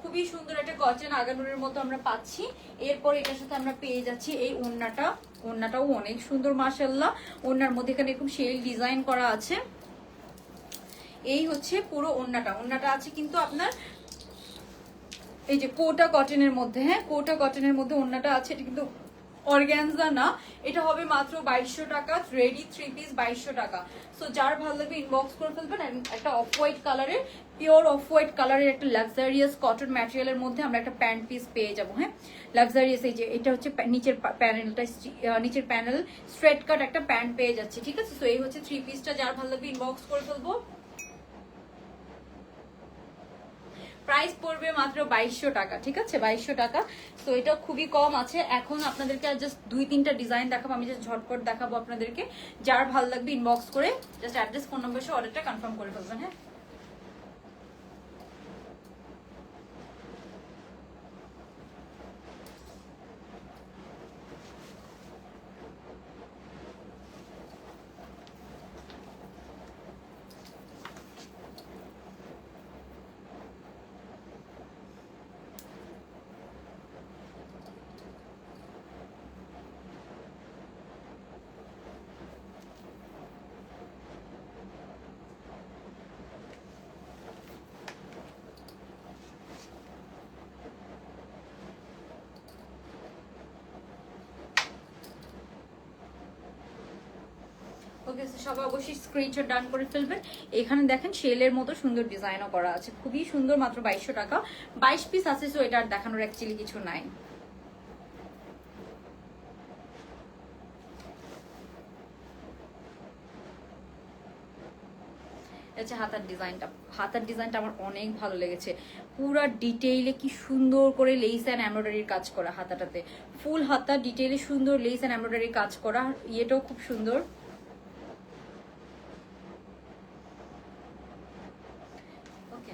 S1: খুবই সুন্দর একটা কটন আগানুরের মতো আমরা পাচ্ছি। এরপর এটার সাথে আমরা পেয়ে যাচ্ছি এই ওড়নাটা, ওড়নাটাও অনেক সুন্দর মাশাআল্লাহ। ওড়নার মধ্যে এখানে এরকম শেল ডিজাইন করা আছে। এই হচ্ছে পুরো ওড়নাটা, ওড়নাটা আছে কিন্তু আপনার এই যে কোটা কটনের মধ্যে। হ্যাঁ, কোটা কটনের মধ্যে ওড়নাটা আছে, এটা কিন্তু অর্গানজা না, এটা হবে মাত্র 2200 টাকা, রেডি 3 পিস 2200 টাকা। সো যার ভালো লাগবে ইনবক্স করে ফেলবেন। একটা অফ হোয়াইট কালারের, পিওর অফ হোয়াইট কালারের একটা লাক্সারিয়াস কটন ম্যাটেরিয়ালের মধ্যে আমরা একটা প্যান্ট পিস পেয়ে যাবো। হ্যাঁ, লাক্সারিয়াস, এই যে এটা হচ্ছে নিচের প্যানেলটা, নিচের প্যানেল স্ট্রেট কাট একটা প্যান্ট পেয়ে যাচ্ছে, ঠিক আছে। সো এই হচ্ছে 3 পিসটা, যার ভালো লাগবে ইনবক্স করে ফেলবো। প্রাইস পড়বে মাত্র 2200 টাকা, ঠিক আছে, 2200 টাকা। তো এটা খুবই কম আছে। এখন আপনাদেরকে জাস্ট 2-3টা ডিজাইন দেখাবো, আমি জাস্ট ঝটপট দেখাবো আপনাদেরকে। যার ভালো লাগবে ইনবক্স করে জাস্ট অ্যাড্রেস ফোন নম্বর সহ অর্ডারটা কনফার্ম করে ফেলবেন। হ্যাঁ, ওকে, সবাই অবশ্যই স্ক্রিনশট ডান করে ফেলবেন। এখানে দেখেন শেলের মতো সুন্দর ডিজাইনও করা আছে, খুবই সুন্দর, মাত্র 2200 টাকা। 22 পিস আছে, সো এটা আর দেখানোর অ্যাকচুয়ালি কিছু নাই। আচ্ছা, হাতার ডিজাইনটা আমার অনেক ভালো লেগেছে। পুরা ডিটেইলে কি সুন্দর করে লেস অ্যান্ড এমব্রয়ডারির কাজ করা হাতাটাতে, ফুল হাতা ডিটেইলে সুন্দর লেস অ্যান্ড এমব্রয়ডারির কাজ করা, ইয়েটাও খুব সুন্দর। ওকে,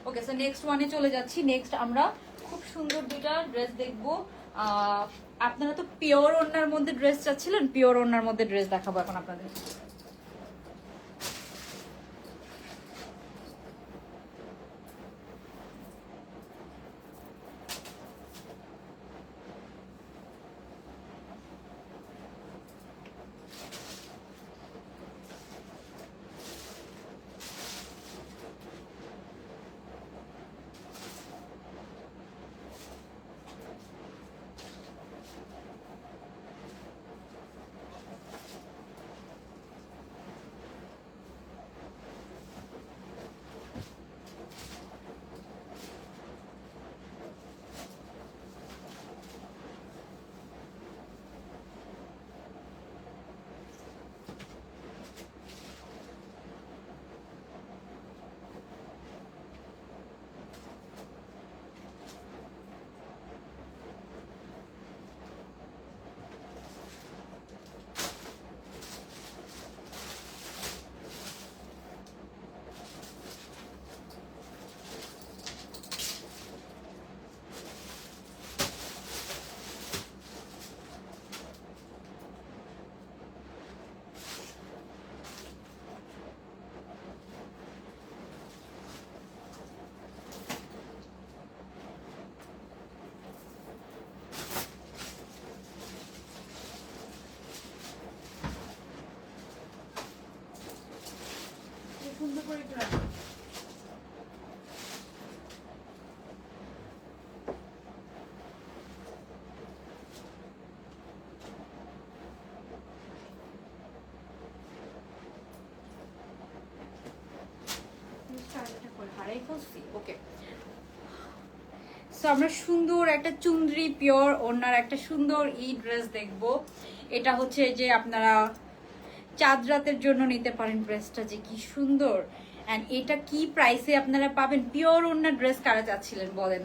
S1: ওকে, সো নেক্সট ওয়ানে চলে যাচ্ছি। নেক্সট আমরা খুব সুন্দর দুইটা ড্রেস দেখবো। আপনারা তো পিওর ওড়নার মধ্যে ড্রেস চাচ্ছিলেন, পিওর ওড়নার মধ্যে ড্রেস দেখাবো এখন আপনাদের। সুন্দর করে একটু রাখো। ওকে, সো আমরা সুন্দর একটা চুনরি পিওর ওড়নার একটা সুন্দর এই ড্রেস দেখবো। এটা হচ্ছে যে আপনারা চাঁদ রাতের জন্য নিতে পারেন ড্রেসটা, যে কি সুন্দর। অ্যান্ড এটা কি প্রাইসে আপনারা পাবেন? পিওর ওড়নার ড্রেস কারা চাচ্ছিলেন বলেন?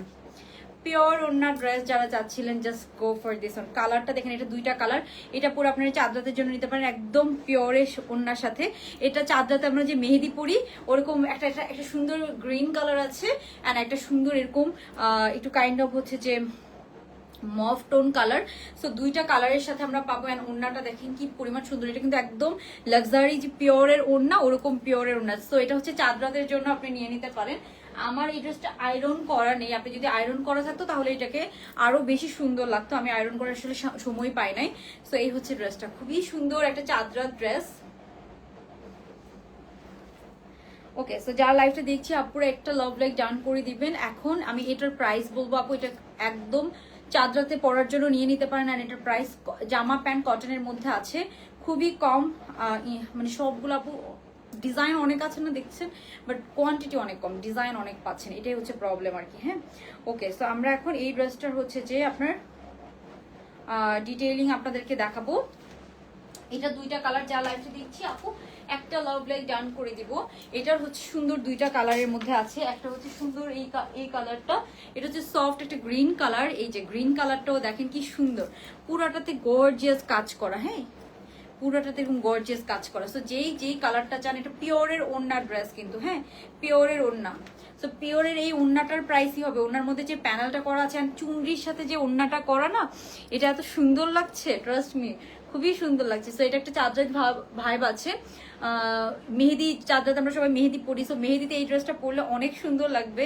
S1: পিওর ওড়নার ড্রেস যারা চাচ্ছিলেন, just go for this one. কালারটা দেখেন, এটা দুইটা কালার। এটা পুরো আপনারা চাঁদ রাতের জন্য নিতে পারেন, একদম পিওরের ওড়নার সাথে। এটা চাঁদ রাতে আমরা যে মেহেদি পরি ওরকম একটা একটা সুন্দর গ্রিন কালার আছে, অ্যান্ড একটা সুন্দর এরকম একটু কাইন্ড অফ হচ্ছে যে মভ টোন কালার। সো দুইটা কালারের সাথে আমরা পাবো। অ্যান্ড ওড়নাটা দেখেন কি পরিমাণ সুন্দর। এটা কিন্তু একদম লাক্সারি যে পিওরের ওড়না, ওরকম পিওরের ওড়না। সো এটা হচ্ছে চাঁদ রাতের জন্য আপনি নিয়ে নিতে পারেন। আমার এই ড্রেসটা আয়রন করা নেই, আপনি যদি আয়রন করা থাকতো তাহলে এটাকে আরো বেশি সুন্দর লাগতো। আমি আয়রন করার আসলে সময় পাই নাই। সো এই হচ্ছে ড্রেসটা, খুবই সুন্দর একটা চাঁদ রাত ড্রেস। ওকে, সো যারা লাইভটা দেখছি আপুরা একটা লাভ লাইক ডান করে দিবেন। এখন আমি এটার প্রাইস বলবো আপু, এটা একদম চাঁদ রাতে পরার জন্য নিয়ে নিতে পারেন। আর এটার প্রাইস জামা প্যান্ট কটনের মধ্যে আছে, খুবই কম। মানে সবগুলো আপু ডিজাইন অনেক আছে না দেখছেন, বাট কোয়ান্টিটি অনেক কম, ডিজাইন অনেক পাচ্ছেন, এটাই হচ্ছে প্রবলেম আর কি। হ্যাঁ, ওকে, সো আমরা এখন এই ড্রেসটার হচ্ছে যে আপনার ডিটেইলিং আপনাদেরকে দেখাবো। এটা দুইটা কালার, যা লাইভটা দিচ্ছি আপু একটা লাভ লাইক ডান করে দিব। এটার হচ্ছে সুন্দর দুইটা কালারের মধ্যে আছে। একটা হচ্ছে সুন্দর এই কালারটা, এটা হচ্ছে সফট একটা গ্রিন কালার। এই যে গ্রিন কালারটাও দেখেন কি সুন্দর, পুরাটাতে গর্জিয়াস কাজ করা। হ্যাঁ, পুরোটাতে এরকম গর্জিয়াস কাজ করা। সো যেই কালারটা চান, এটা পিওরের ওড়নার ড্রেস কিন্তু। হ্যাঁ, পিওরের ওড়না। সো পিওরের এই ওড়নাটার প্রাইসই হবে। ওড়নার মধ্যে যে প্যানেলটা করা আছে আর চুনরির সাথে যে ওড়নাটা করা না, এটা এত সুন্দর লাগছে, ট্রাস্ট মি, খুবই সুন্দর লাগছে। সো এটা একটা চাঁদরাত ভাইব আছে। মেহেদি চাঁদরাত আমরা সবাই মেহেদি পরি, সো মেহেদিতে এই ড্রেসটা পরলে অনেক সুন্দর লাগবে।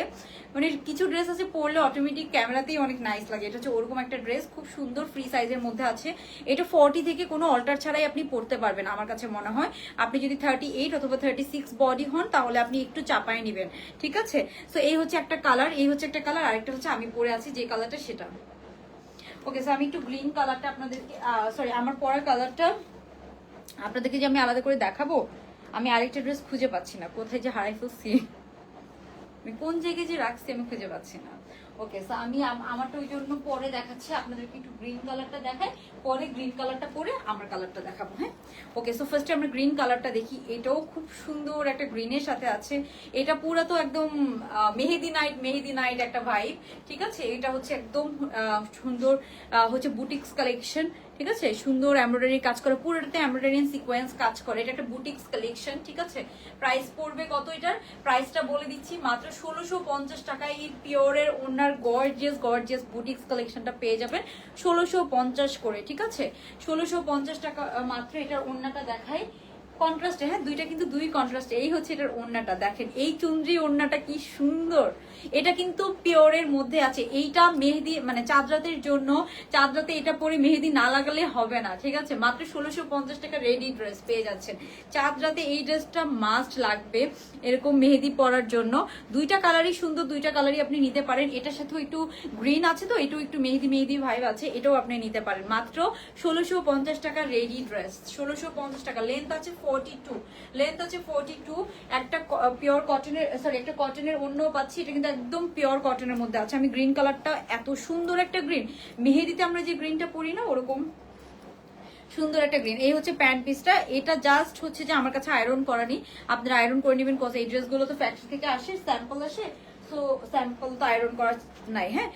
S1: মানে কিছু ড্রেস আছে পরলে অটোমেটিক ক্যামেরাতেই অনেক নাইস লাগে, এটা হচ্ছে ওরকম একটা ড্রেস, খুব সুন্দর ফ্রি সাইজের মধ্যে আছে। এটা 40 থেকে কোনো অল্টার ছাড়াই আপনি পরতে পারবেন আমার কাছে মনে হয়। আপনি যদি 38 অথবা 36 বডি হন তাহলে আপনি একটু চাপায় নেবেন, ঠিক আছে। সো এই হচ্ছে একটা কালার, এই হচ্ছে একটা কালার, আরেকটা হচ্ছে আমি পরে আছি যে কালারটা সেটা। ওকে, সো আমি একটু গ্রিন কালারটা আপনাদেরকে, সরি আমার পরা কালারটা আপনাদেরকে যে আমি আলাদা করে দেখাবো, আমি আরেকটা ড্রেস খুঁজে পাচ্ছি না, কোথায় যে হারাই ফেলছি, আমি কোন জায়গায় যে রাখছি আমি খুঁজে পাচ্ছি না। ওকে, সো আমি আমারটা ওই জন্য পরে দেখাচ্ছি আপনাদেরকে, একটু গ্রিন কালারটা দেখাই, পরে গ্রিন কালারটা পরে আমার কালারটা দেখাবো। হ্যাঁ, ওকে, সো ফার্স্টে আমরা গ্রিন কালারটা দেখি। এটাও খুব সুন্দর একটা গ্রিনের সাথে আছে। এটা পুরো তো একদম মেহেদি নাইট একটা ভাইব। ঠিক আছে, এটা হচ্ছে একদম সুন্দর হচ্ছে বুটিক্স কালেকশন। ঠিক আছে, সুন্দর এমব্রয়ডারি কাজ করে, পুরোটাতে এমব্রয়ডারি সিকোয়েন্স কাজ করে। এটা একটা বুটিক্স কালেকশন। ঠিক আছে, প্রাইস পড়বে কত? এটার প্রাইসটা বলে দিচ্ছি, মাত্র 1650 টাকায়। এই পিওরের ওনার গর্জিয়াস বুটিক্স কালেকশনটা পেয়ে যাবেন 1650 করে। ঠিক আছে, 1650 টাকা মাত্র। এটার ওড়নাটা দেখাই কন্ট্রাস্টে। হ্যাঁ, দুইটা কিন্তু দুই কন্ট্রাস্টে। এই হচ্ছে এটার ওড়নাটা, দেখেন এই চুনরি ওড়নাটা কি সুন্দর। এটা কিন্তু পিওরের মধ্যে আছে। এইটা মেহেদি মানে চাঁদরাতের জন্য, চাঁদরাতে এটা পরে মেহেদি না লাগালে হবে না। ঠিক আছে, মাত্র 1650 টাকা রেডি ড্রেস পেয়ে যাচ্ছেন। চাঁদরাতে এই ড্রেসটা মাস্ট লাগবে এরকম মেহেদি পরার জন্য। দুইটা কালারই সুন্দর, দুইটা কালারই আপনি নিতে পারেন। এটার সাথেও একটু গ্রিন আছে, তো এটাও একটু মেহেদি ভাইব আছে, এটাও আপনি নিতে পারেন। মাত্র 1650 টাকা রেডি ড্রেস, 1650 টাকা। লেন্থ আছে 42, একটা পিওর কটনের, সরি একটা কটনের অন্য পাচ্ছি। এটা কিন্তু একদম পিওর কটনের মধ্যে আছে। আমি গ্রিন কালারটা, এত সুন্দর একটা গ্রিন, মেহেদিতে আমরা যে গ্রিনটা পরি না ওরকম সুন্দর একটা গ্রিন। এই হচ্ছে প্যান্ট পিসটা। এটা জাস্ট হচ্ছে যে আমার কাছে আয়রন করানি, আপনারা আয়রন করে নেবেন, কজ এই ড্রেসগুলো তো ফ্যাক্টরি থেকে আসে, স্যাম্পল আসে, সো স্যাম্পল তো আয়রন করা নাই। হ্যাঁ,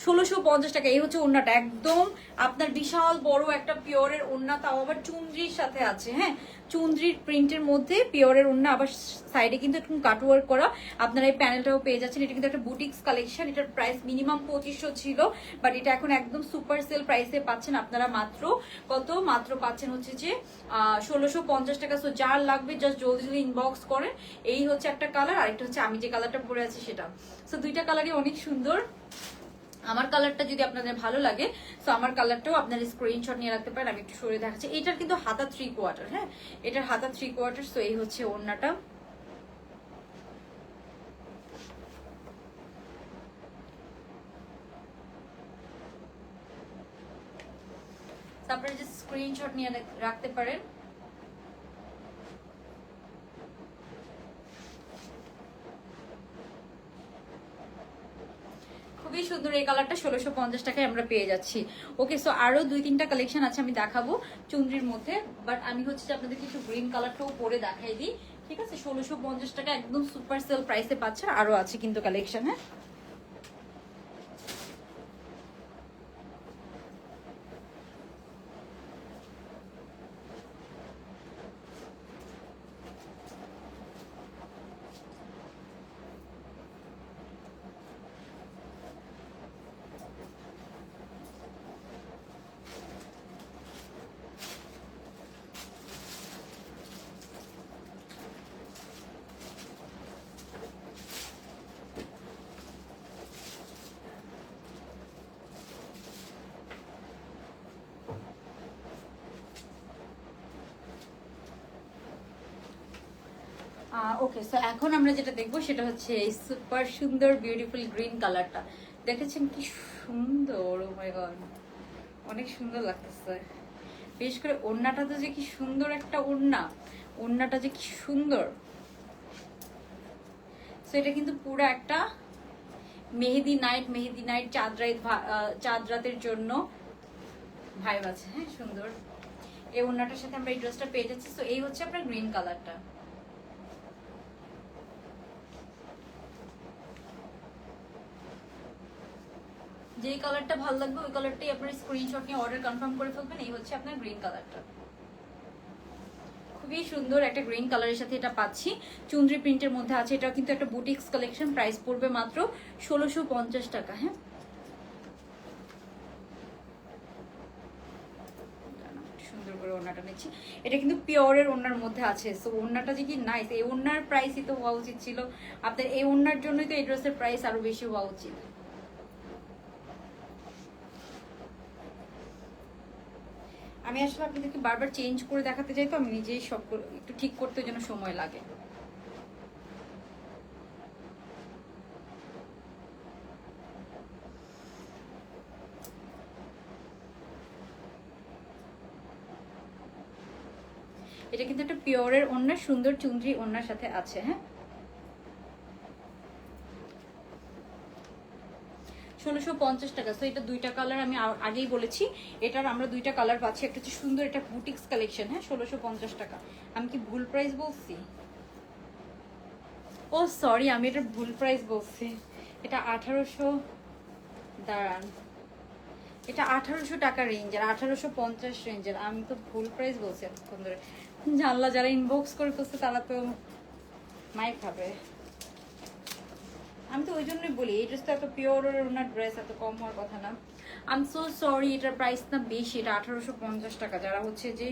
S1: 1650 টাকা। এই হচ্ছে ওড়নাটা, একদম আপনার বিশাল বড় একটা পিওরের ওড়না, তাও আবার চুনরির সাথে আছে। হ্যাঁ, চুনরির প্রিন্টের মধ্যে পিওরের ওড়না, আবার সাইডে কিন্তু একটু কাটওয়ার্ক করা। আপনারা এই প্যানেলটাও পেয়ে যাচ্ছেন। এটা কিন্তু একটা বুটিক্স কালেকশন। এটার প্রাইস মিনিমাম 2500 ছিল, বাট এটা এখন একদম সুপার সেল প্রাইসে পাচ্ছেন আপনারা। মাত্র কত? মাত্র পাচ্ছেন হচ্ছে যে 1650 টাকা। সো যার লাগবে জাস্ট জলদি ইনবক্স করে। এই হচ্ছে একটা কালার, আরেকটা হচ্ছে আমি যে কালারটা পরে আছি সেটা। সো দুইটা কালারই অনেক সুন্দর। আমার কালারটা যদি আপনাদের ভালো লাগে, তো আমার কালারটাও আপনারা স্ক্রিনশট নিয়ে রাখতে পারেন। আমি একটু সরে দেখাচ্ছি। এটার কিন্তু হাতা 3/4। হ্যাঁ, এটার হাতা 3/4। তো এই হচ্ছে ওড়নাটা। তারপরে যে স্ক্রিনশট নিয়ে রাখতে পারেন। খুবই সুন্দর এই কালারটা 1650 টাকায় আমরা পেয়ে যাচ্ছি। ওকে, সো আরো 2-3টা কালেকশন আছে আমি দেখাবো চুনরির মধ্যে, বাট আমি হচ্ছে যে আপনাদেরকে একটু গ্রিন কালারটাও পরে দেখাই দিই। ঠিক আছে, 1650 টাকা একদম সুপার সেল প্রাইসে পাচ্ছে। আরো আছে কিন্তু কালেকশন। হ্যাঁ, ওকে, সো এখন আমরা যেটা দেখবো সেটা হচ্ছে এই সুপার সুন্দর বিউটিফুল গ্রিন কালারটা। দেখেছেন কি সুন্দর, ও মাই গড, অনেক সুন্দর লাগতেছে। বিশেষ করে ওড়নাটা তো যে কি সুন্দর একটা ওড়না, ওড়নাটা যে কি সুন্দর। সো এটা কিন্তু পুরো একটা মেহেদি নাইট চাঁদ রাতের জন্য ভাইব আছে। হ্যাঁ, সুন্দর এই ওড়নাটার সাথে আমরা এই ড্রেসটা পেয়ে যাচ্ছি। সো এই হচ্ছে আপনার গ্রিন কালারটা। যেই কালারটা ভালো লাগবে ওই কালারটাই আপনার স্ক্রিনশট নিয়ে অর্ডার কনফার্ম করে ফেলবেন। এই হচ্ছে আপনার গ্রিন কালারটা, খুবই সুন্দর একটা গ্রিন কালারের সাথে এটা পাচ্ছি। চুনরি প্রিন্টের মধ্যে আছে। এটা কিন্তু একটা বুটিক্স কালেকশন। প্রাইস পড়বে মাত্র 1650 টাকা। হ্যাঁ, সুন্দর করে ওড়নাটা নিচ্ছি। এটা কিন্তু পিওরের ওড়নার মধ্যে আছে। সো ওড়নাটা যে কি নাইস, এই ওড়নার প্রাইসই তো হওয়া উচিত ছিল আপনার। এই ওড়নার জন্যই তো এই ড্রেসের প্রাইস আরো বেশি হওয়া উচিত। আমি আসলে আপনাদেরকে বারবার চেঞ্জ করে দেখাতে চাই, তো আমি নিজেই সব একটু ঠিক করতে জন্য সময় লাগে। এটা কিন্তু একটা পিওরের ওড়না, সুন্দর চুনরি ওড়নার সাথে আছে। হ্যাঁ, 1650 টাকা। তো এটা দুইটা কালার আমি আগেই বলেছি, এটার আমরা দুইটা কালার পাচ্ছি। একটা হচ্ছে সুন্দর, এটা বুটিক্স কালেকশন। হ্যাঁ, 1650 টাকা। আমি কি ভুল প্রাইস বলছি? ও সরি, আমি এটা ভুল প্রাইস বলছি। এটা 1800, দাঁড়ান, এটা 1800 টাকা রেঞ্জের, 1850 রেঞ্জের। আমি তো ভুল প্রাইস বলছি এতক্ষণ ধরে। জানলা যারা ইনবক্স করে ফেলছে তারা তো মাইক খাবে। আমি তো ওই জন্যই বলি এই ড্রেসটা এত পিওর ওনার ড্রেস, এত কম হওয়ার কথা না। আই এম সো সরি, এটার প্রাইস না বেশি, এটা 1850 টাকা। যারা হচ্ছে যে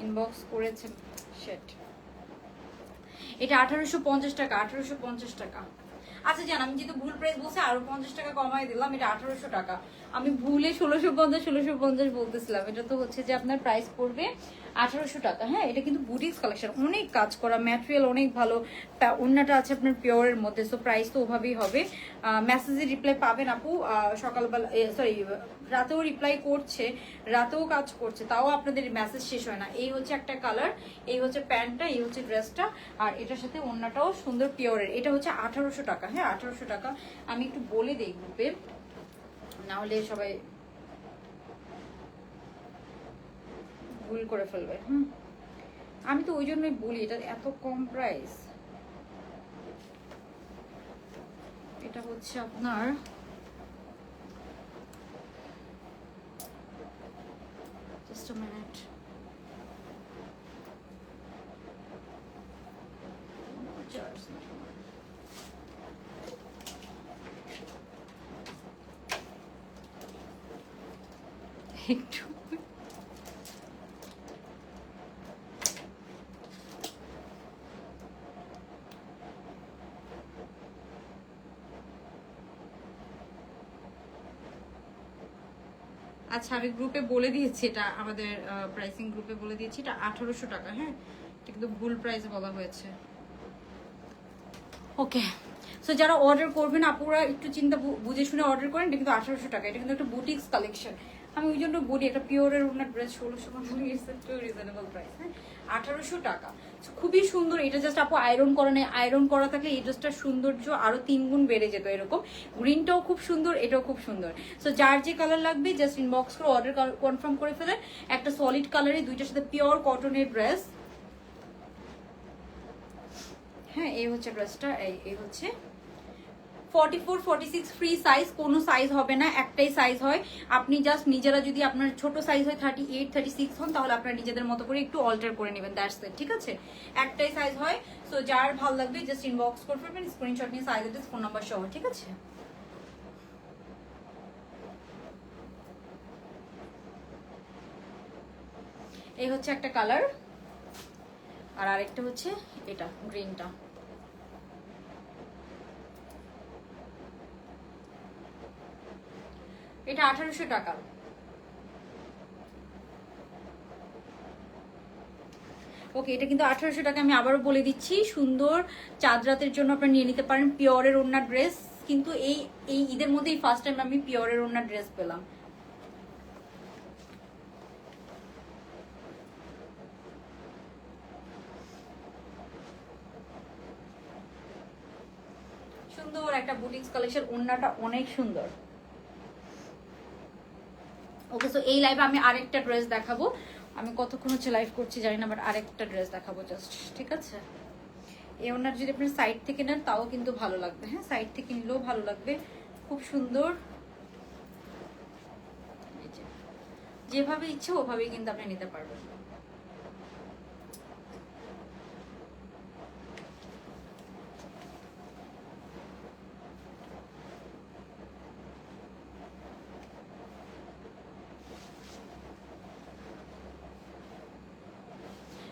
S1: ইনবক্স করেছেন সেট, এটা 1850 টাকা, 1850 টাকা। আচ্ছা জান, আমি যেহেতু ভুল প্রাইস বলছি আরো 50 টাকা কমাই দিলাম, এটা 1800 টাকা। আমি ভুলে 1650 বলতেছিলাম। এটা তো হচ্ছে যে আপনার প্রাইস পড়বে 1800 টাকা। হ্যাঁ, এটা কিন্তু বুটিক্স কালেকশন, অনেক কাজ করা, ম্যাটেরিয়াল অনেক ভালো, ওড়নাটা আছে আপনার পিওরের মধ্যে। সো প্রাইস তো ওভাবেই হবে। মেসেজে রিপ্লাই পাবেন আপু, সকালবেলা সরি রাতেও রিপ্লাই করছে, রাতেও কাজ করছে, তাও আপনাদের মেসেজ শেষ হয় না। এই হচ্ছে একটা কালার, এই হচ্ছে প্যান্টটা, এই হচ্ছে ড্রেসটা, আর এটার সাথে ওড়নাটাও সুন্দর পিওরের। এটা হচ্ছে 1800 টাকা। হ্যাঁ, 1800 টাকা। আমি একটু বলে দিই গ্রুপে, না হলে সবাই ভুল করে ফেলবে। আমি তো ওই জন্যই বলি এটা এত কম প্রাইস। এটা হচ্ছে আপনার জাস্ট আ মিনিট, একটু আচ্ছা, আমি গ্রুপে বলে দিয়েছি, এটা আমাদের প্রাইসিং গ্রুপে বলে দিয়েছি, এটা 1800 টাকা। হ্যাঁ, এটা কিন্তু ভুল প্রাইস বলা হয়েছে। ওকে, সো যারা অর্ডার করবেন আপুরা একটু চিন্তা বুঝে শুনে অর্ডার করেন। এটা কিন্তু 1800 টাকা, এটা কিন্তু একটা বুটিক্স কালেকশন। আমি ওই জন্য বলি এটা পিওরের ওনার ড্রেস 1650 রিজনেবল প্রাইস। হ্যাঁ, 1800 টাকা, খুবই সুন্দর। এটা জাস্ট আপু আয়রন করা নেই, আয়রন করা থাকলে এই ড্রেসটার সৌন্দর্য আরো 3 গুণ বেড়ে যেত। এরকম গ্রিনটাও খুব সুন্দর, এটাও খুব সুন্দর। সো যার যে কালার লাগবে জাস্ট ইনবক্স করে অর্ডার কনফার্ম করে ফেলেন। একটা সলিড কালারে দুইটার সাথে পিওর কটনের ড্রেস। হ্যাঁ, এই হচ্ছে ড্রেসটা, এই হচ্ছে 44 46 ফ্রি সাইজ, কোনো সাইজ হবে না, একটাই সাইজ হয়। আপনি জাস্ট নিজেরা যদি আপনার ছোট সাইজ হয় 38 36 হন, তাহলে আপনার নিজেদের মতো করে একটু অল্টার করে নেবেন, দ্যাটস ইট। ঠিক আছে, একটাই সাইজ হয়। সো যার ভালো লাগবে জাস্ট ইনবক্স করে ফেলবেন, স্ক্রিনশট নিয়ে সাইজ অ্যাড্রেস ফোন নাম্বার সহ। ঠিক আছে, এই হচ্ছে একটা কালার, আর আরেকটা হচ্ছে এটা গ্রিনটা। এটা 1800 টাকা। ওকে, এটা কিন্তু 1800 টাকা। আমি আবারও বলে দিচ্ছি, সুন্দর চাঁদ রাতের জন্য আপনারা নিয়ে নিতে পারেন পিওরের ওড়না ড্রেস। কিন্তু এই এই ঈদের মধ্যেই ফার্স্ট টাইম আমি পিওরের ওড়না ড্রেস পেলাম। সুন্দর একটা বুটিক্স কালেকশন, ওড়নাটা অনেক সুন্দর। ওকে, সো এই লাইভে আমি আরেকটা ড্রেস দেখাবো। আমি কতক্ষণ হচ্ছে লাইভ করছি জানি না, বাট আরেকটা ড্রেস দেখাবো জাস্ট। ঠিক আছে, এই ওনার যদি আপনি সাইড থেকে নেন তাও কিন্তু ভালো লাগবে। হ্যাঁ, সাইড থেকে নিলেও ভালো লাগবে, খুব সুন্দর। যেভাবে ইচ্ছে ওভাবেই কিন্তু আপনি নিতে পারবেন।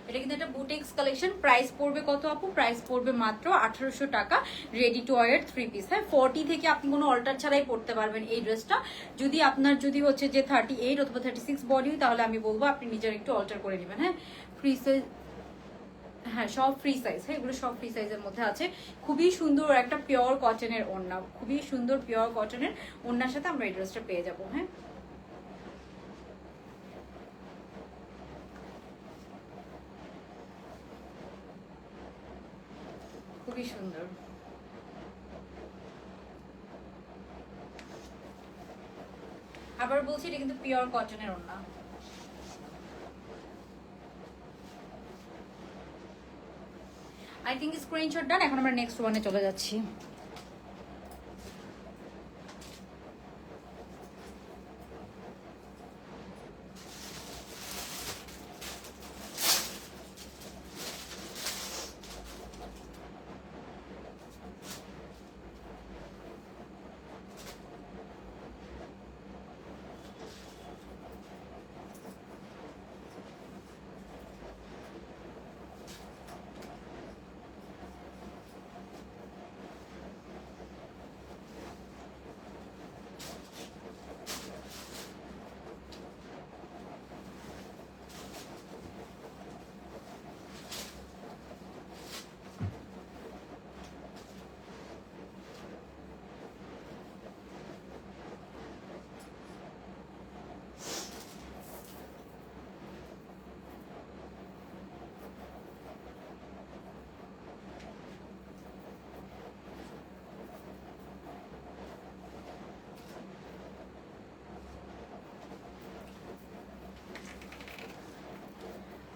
S1: এটা কিন্তু একটা বুটিক্স কালেকশন। প্রাইস পড়বে কত আপু? প্রাইস পড়বে মাত্র 1800 টাকা, রেডি টু ওয়্যার 3 পিস। হ্যাঁ, 40 থেকে আপনি কোনো অল্টার ছাড়াই পড়তে পারবেন এই ড্রেসটা। যদি আপনার যদি হচ্ছে যে 38 অথবা 36 বডি, তাহলে আমি বলবো আপনি নিজের একটু অল্টার করে নেবেন। হ্যাঁ, ফ্রি সাইজ, হ্যাঁ সব ফ্রি সাইজ। হ্যাঁ, এগুলো সব ফ্রি সাইজের মধ্যে আছে। খুবই সুন্দর একটা পিওর কটনের ওড়না, খুবই সুন্দর পিওর কটনের ওড়নার সাথে আমরা এই ড্রেসটা পেয়ে যাবো। হ্যাঁ, খুবই সুন্দর। আবার বলছি এটা কিন্তু পিওর কটনের ওড়না। আই থিঙ্ক স্ক্রিনশট ডান। এখন আমরা নেক্সট ওয়ানে চলে যাচ্ছি।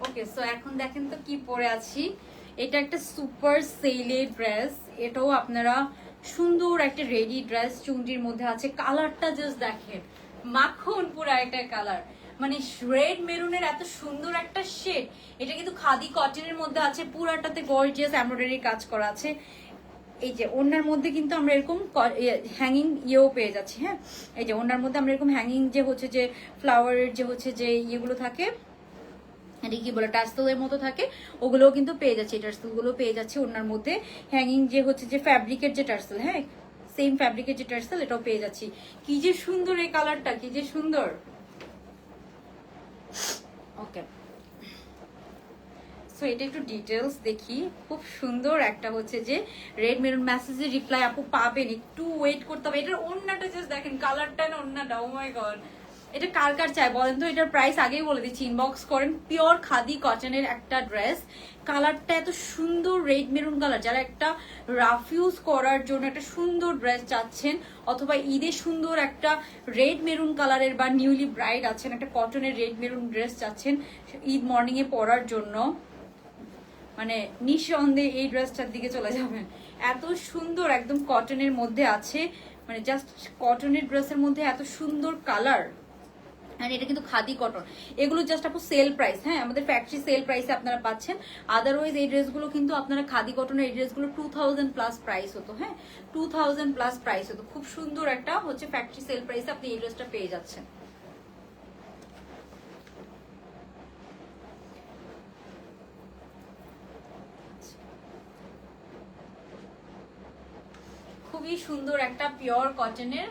S1: ওকে, সো এখন দেখেন তো কি পরে আছি। এটা একটা সুপার সেলে ড্রেস। এটাও আপনারা সুন্দর একটা রেডি ড্রেস, চুনরির মধ্যে আছে। কালারটা জাস্ট দেখেন, মাখন পুরো একটা কালার, মানে রেড মেরুনের এত সুন্দর একটা শেড। এটা কিন্তু খাদি কটনের মধ্যে আছে, পুরাটাতে গর্জিয়াস এমব্রয়ডারি কাজ করা আছে। এই যে ওনার মধ্যে কিন্তু আমরা এরকম হ্যাঙ্গিং ইয়েও পেয়ে যাচ্ছি। হ্যাঁ, এই যে ওনার মধ্যে আমরা এরকম হ্যাঙ্গিং যে হচ্ছে যে ফ্লাওয়ারের যে হচ্ছে যে ইয়েগুলো থাকে, এটা কি বলে টার্সেলের মতো থাকে, ওগুলোও কিন্তু পেয়ে যাচ্ছে। টার্সেলগুলো পেয়ে যাচ্ছে ওনার মধ্যে। হ্যাঙ্গিং যে হচ্ছে যে ফ্যাব্রিকের যে টার্সেল, হ্যাঁ সেম ফ্যাব্রিকের যে টার্সেল, এটাও পেয়ে যাচ্ছি। কি যে সুন্দর এই কালারটা, কি যে সুন্দর। ওকে, সো এটা একটু ডিটেলস দেখি। খুব সুন্দর একটা হচ্ছে যে রেড মেরুন। মেসেজের রিপ্লাই আপু পাবেন, একটু ওয়েট করতে হবে। এটার ওড়নাটা জাস্ট দেখেন, কালারটা না ওড়নাটা, ও মাই গড। এটা কার কার চাই বলেন তো? এটার প্রাইস আগেই বলে দিচ্ছি, ইনবক্স করেন। পিওর খাদি কটনের একটা ড্রেস, কালারটা এত সুন্দর রেড মেরুন কালার। যারা একটা রাফ ইউজ করার জন্য একটা সুন্দর ড্রেস চাচ্ছেন, অথবা ঈদে সুন্দর একটা রেড মেরুন কালারের, বা নিউলি ব্রাইড আছেন একটা কটনের রেড মেরুন ড্রেস চাচ্ছেন ঈদ মর্নিং এ পরার জন্য, মানে নিঃসন্দেহে এই ড্রেসটার দিকে চলে যাবেন। এত সুন্দর একদম কটনের মধ্যে আছে, মানে জাস্ট কটনের ড্রেসের মধ্যে এত সুন্দর কালার। আর এটা কিন্তু খাদি কটন। এগুলো জাস্ট আপু সেল প্রাইস, হ্যাঁ আমাদের ফ্যাক্টরি সেল প্রাইসে আপনারা পাচ্ছেন। আদারওয়াইজ এই ড্রেসগুলো কিন্তু আপনারা খাদি কটনের এই ড্রেসগুলো 2000 প্লাস প্রাইস হতো। হ্যাঁ 2000 প্লাস প্রাইস হতো। খুব সুন্দর একটা হচ্ছে ফ্যাক্টরি সেল প্রাইসে আপনি এই ড্রেসটা পেয়ে যাচ্ছেন। খুবই সুন্দর একটা পিওর কটনের,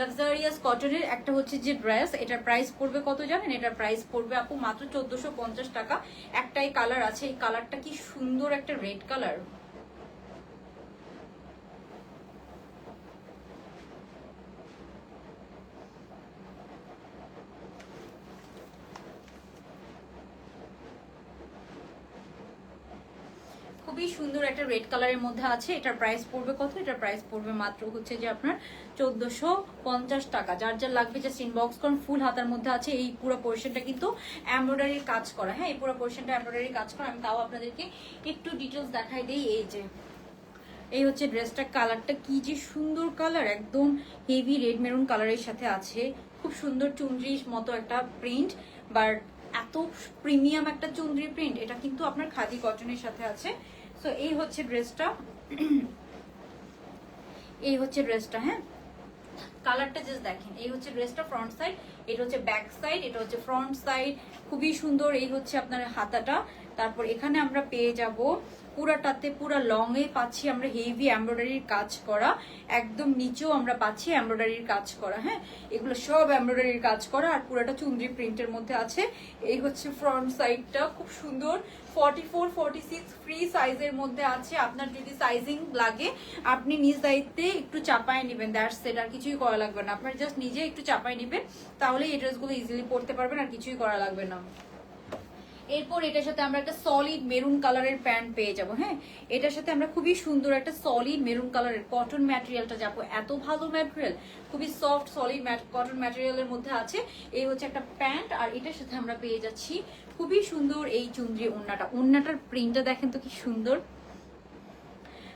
S1: লাক্সারিয়াস কটনের একটা হচ্ছে যে ড্রেস। এটার প্রাইস পড়বে কত জানেন? এটার প্রাইস পড়বে আপু মাত্র 1450 টাকা। একটাই কালার আছে, এই কালারটা কি সুন্দর একটা রেড কালার। খুবই সুন্দর একটা রেড কালারের মধ্যে আছে। এটার প্রাইস পড়বে কত? এটার প্রাইস পড়বে মাত্র হচ্ছে যে আপনার 1450 টাকা। যার যার লাগবে জাস্ট ইনবক্স করুন। ফুল হাতার মধ্যে আছে। এই পুরো পোর্শনটা কিন্তু এমব্রয়ডারির কাজ করা। হ্যাঁ এই পুরো পোর্শনটা এমব্রয়ডারির কাজ করা। আমি তাও আপনাদেরকে একটু ডিটেলস দেখাই দিই। এই যে এই হচ্ছে ড্রেসটা, কালারটা কি যে সুন্দর কালার, একদম হেভি রেড মেরুন কালারের সাথে আছে। খুব সুন্দর চুনরির মতো একটা প্রিন্ট, বাট এত প্রিমিয়াম একটা চুনরি প্রিন্ট। এটা কিন্তু আপনার খাদি কটনের সাথে আছে। সো এই হচ্ছে ড্রেসটা, এই হচ্ছে ড্রেসটা। হ্যাঁ কালারটা জাস্ট দেখেন। এই হচ্ছে ড্রেসটা ফ্রন্ট সাইড, এটা হচ্ছে ব্যাক সাইড, এটা হচ্ছে ফ্রন্ট সাইড। খুবই সুন্দর। এই হচ্ছে আপনার হাতাটা। তারপর এখানে আমরা পেয়ে যাব পুরাটাতে পুরা লং এ পাচ্ছি আমরা হেভি এমব্রয়ডারির কাজ করা, একদম নিচেও আমরা পাচ্ছি এমব্রয়ডারির কাজ করা। হ্যাঁ, এগুলো সব এমব্রয়ডারির কাজ করা আর পুরাটা চুনরি প্রিন্টের মধ্যে আছে। এই হচ্ছে ফ্রন্ট সাইডটা, খুব সুন্দর। 44 46 ফ্রি সাইজের মধ্যে আছে। আপনার যদি সাইজিং লাগে আপনি নিজ দায়িত্বে একটু চাপায় নেবেন, দ্যাটস ইট, আর কিছুই করা লাগবে না। আপনার জাস্ট নিজে একটু চাপায় নেবেন, তাহলে এই ড্রেসগুলো ইজিলি পরতে পারবেন, আর কিছুই করা লাগবে না। এরপর এটার সাথে আমরা একটা সলিড মেরুন কালারের প্যান্ট পেয়ে যাব। হ্যাঁ, এটার সাথে আমরা খুবই সুন্দর একটা সলিড মেরুন কালারের কটন ম্যাটেরিয়ালটা যাবো, এত ভালো ম্যাটেরিয়াল, খুবই সফট সলিড কটন ম্যাটেরিয়ালের মধ্যে আছে। এই হচ্ছে একটা প্যান্ট, আর এটার সাথে আমরা পেয়ে যাচ্ছি খুবই সুন্দর এই চুনরি ওড়নাটা। ওড়নাটার প্রিন্টটা দেখেন তো কি সুন্দর।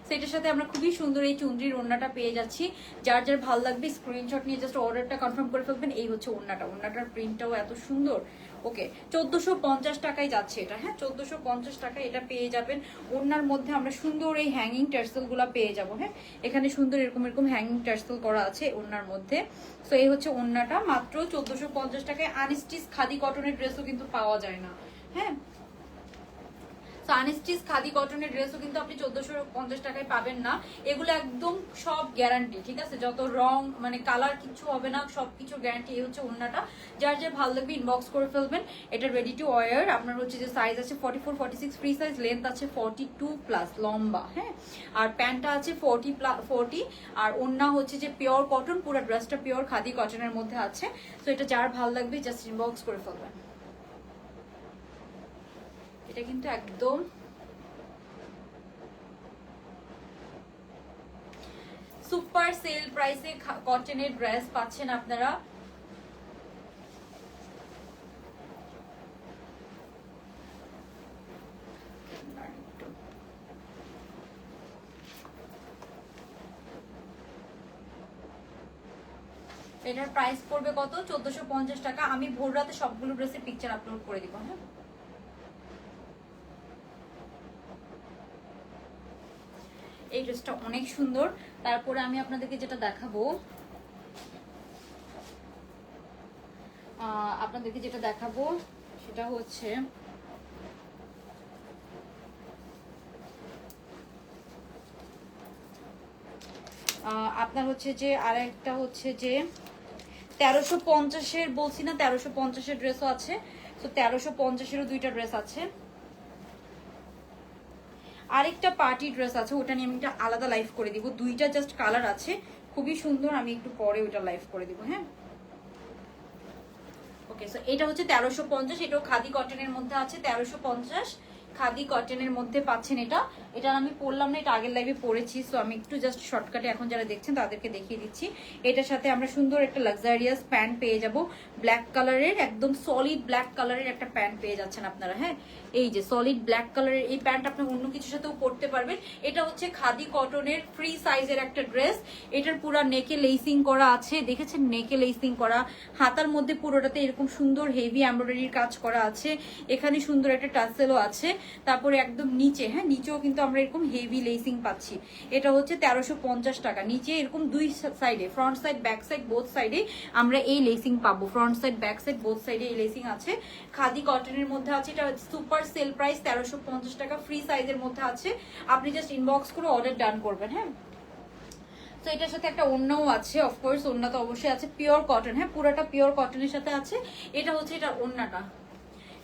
S1: সেটার সাথে আমরা খুবই সুন্দর এই চুনরির ওড়নাটা পেয়ে যাচ্ছি। যার যার ভালো লাগবে স্ক্রিনশট নিয়ে জাস্ট অর্ডারটা কনফার্ম করে ফেলবেন। এই হচ্ছে ওড়নাটা, ওড়নাটার প্রিন্টটাও এত সুন্দর। ওকে, 1450 টাকায় যাচ্ছে এটা। হ্যাঁ, 1450 টাকায় এটা পেয়ে যাবেন। ওড়নার মধ্যে আমরা সুন্দর এই হ্যাঙ্গিং টার্সেল গুলা পেয়ে যাবো। হ্যাঁ, এখানে সুন্দর এরকম এরকম হ্যাঙ্গিং টার্সেল করা আছে ওড়নার মধ্যে। তো এই হচ্ছে ওড়নাটা, মাত্র 1450 টাকায়। আনস্টিচ খাদি কটনের ড্রেসও কিন্তু পাওয়া যায় না। হ্যাঁ, আনস্টিচ খাদি কটনের ড্রেসও কিন্তু আপনি 1450 টাকায় পাবেন না। এগুলো একদম সব গ্যারান্টি, ঠিক আছে, যত রং মানে কালার কিছু হবে না, সবকিছু গ্যারান্টি। এই হচ্ছে ওড়নাটা, যার যার ভালো লাগবে ইনবক্স করে ফেলবেন। এটা রেডি টু ওয়্যার। আপনার হচ্ছে যে সাইজ আছে 44 46 ফ্রি সাইজ, লেন্থ আছে 42 প্লাস লম্বা। হ্যাঁ, আর প্যান্টটা আছে 40 আর ওড়না হচ্ছে যে পিওর কটন, পুরো ড্রেসটা পিওর খাদি কটনের মধ্যে আছে। তো এটা যার ভালো লাগবে জাস্ট ইনবক্স করে ফেলবেন। এটা কিন্তু একদম সুপার সেল প্রাইসে কটনের ড্রেস পাচ্ছেন আপনারা। এটার প্রাইস পড়বে কত? 1450 টাকা। আমি ভোর রাতে সবগুলো ড্রেসের পিকচার আপলোড করে দিব। হ্যাঁ, এই ড্রেসটা অনেক সুন্দর। তারপরে আমি আপনাদেরকে যেটা দেখাবো, সেটা হচ্ছে আপনার হচ্ছে যে আরেকটা হচ্ছে যে 1350-এর বলছি না, 1350-এর ড্রেসও আছে। তো 1350-এরও দুইটা ড্রেস আছে। আরেকটা পার্টি ড্রেস আছে, ওটা নিয়ে আমি একটা আলাদা লাইভ করে দিব। দুইটা জাস্ট কালার আছে, খুবই সুন্দর। আমি একটু পরে ওটা লাইভ করে দিব। হ্যাঁ, ওকে। সো এটা হচ্ছে 1350, এটাও খাদি কটনের মধ্যে আছে। 1350 খাদি কটনের মধ্যে পাচ্ছেন এটা। এটা আমি পরলাম না, এটা আগের লাইভে পরেছি। সো আমি একটু জাস্ট শর্টকাটে এখন যারা দেখছেন তাদেরকে দেখিয়ে দিচ্ছি। এটার সাথে আমরা সুন্দর একটা লাক্সারিয়াস প্যান্ট পেয়ে যাব, ব্ল্যাক কালারের, একদম সলিড ব্ল্যাক কালারের একটা প্যান্ট পেয়ে যাচ্ছেন আপনারা। হ্যাঁ, এই যে সলিড ব্ল্যাক কালারের এই প্যান্ট আপনি অন্য কিছুর সাথেও পরতে পারবেন। এটা হচ্ছে খাদি কটনের ফ্রি সাইজের একটা ড্রেস। এটার পুরো নেকে লেসিং করা আছে, দেখেছেন, নেকে লেসিং করা। হাতার মধ্যে পুরোটাতে এরকম সুন্দর হেভি এমব্রয়ডারির কাজ করা আছে। এখানে সুন্দর একটা টাসেলও আছে। তারপরে একদম নিচে, হ্যাঁ, নিচেও কিন্তু আমরা এরকম হেভি লেসিং পাচ্ছি। এটা হচ্ছে 1350 টাকা। নিচে এরকম দুই সাইডে, front side back side both সাইডে আমরা এই লেসিং পাবো। Front side back side both সাইডে এই লেসিং আছে। খাদি কটনের মধ্যে আছে। এটা সুপার সেল প্রাইস 1350 টাকা, ফ্রি সাইজের মধ্যে আছে। আপনি জাস্ট ইনবক্স করে অর্ডার ডান করবেন। হ্যাঁ, তো এটার সাথে একটা ওড়নাও আছে, অফকোর্স ওড়না তো অবশ্যই আছে, পিওর কটন। হ্যাঁ, পুরোটা পিওর কটনের সাথে আছে। এটা হচ্ছে এটা ওড়নাটা,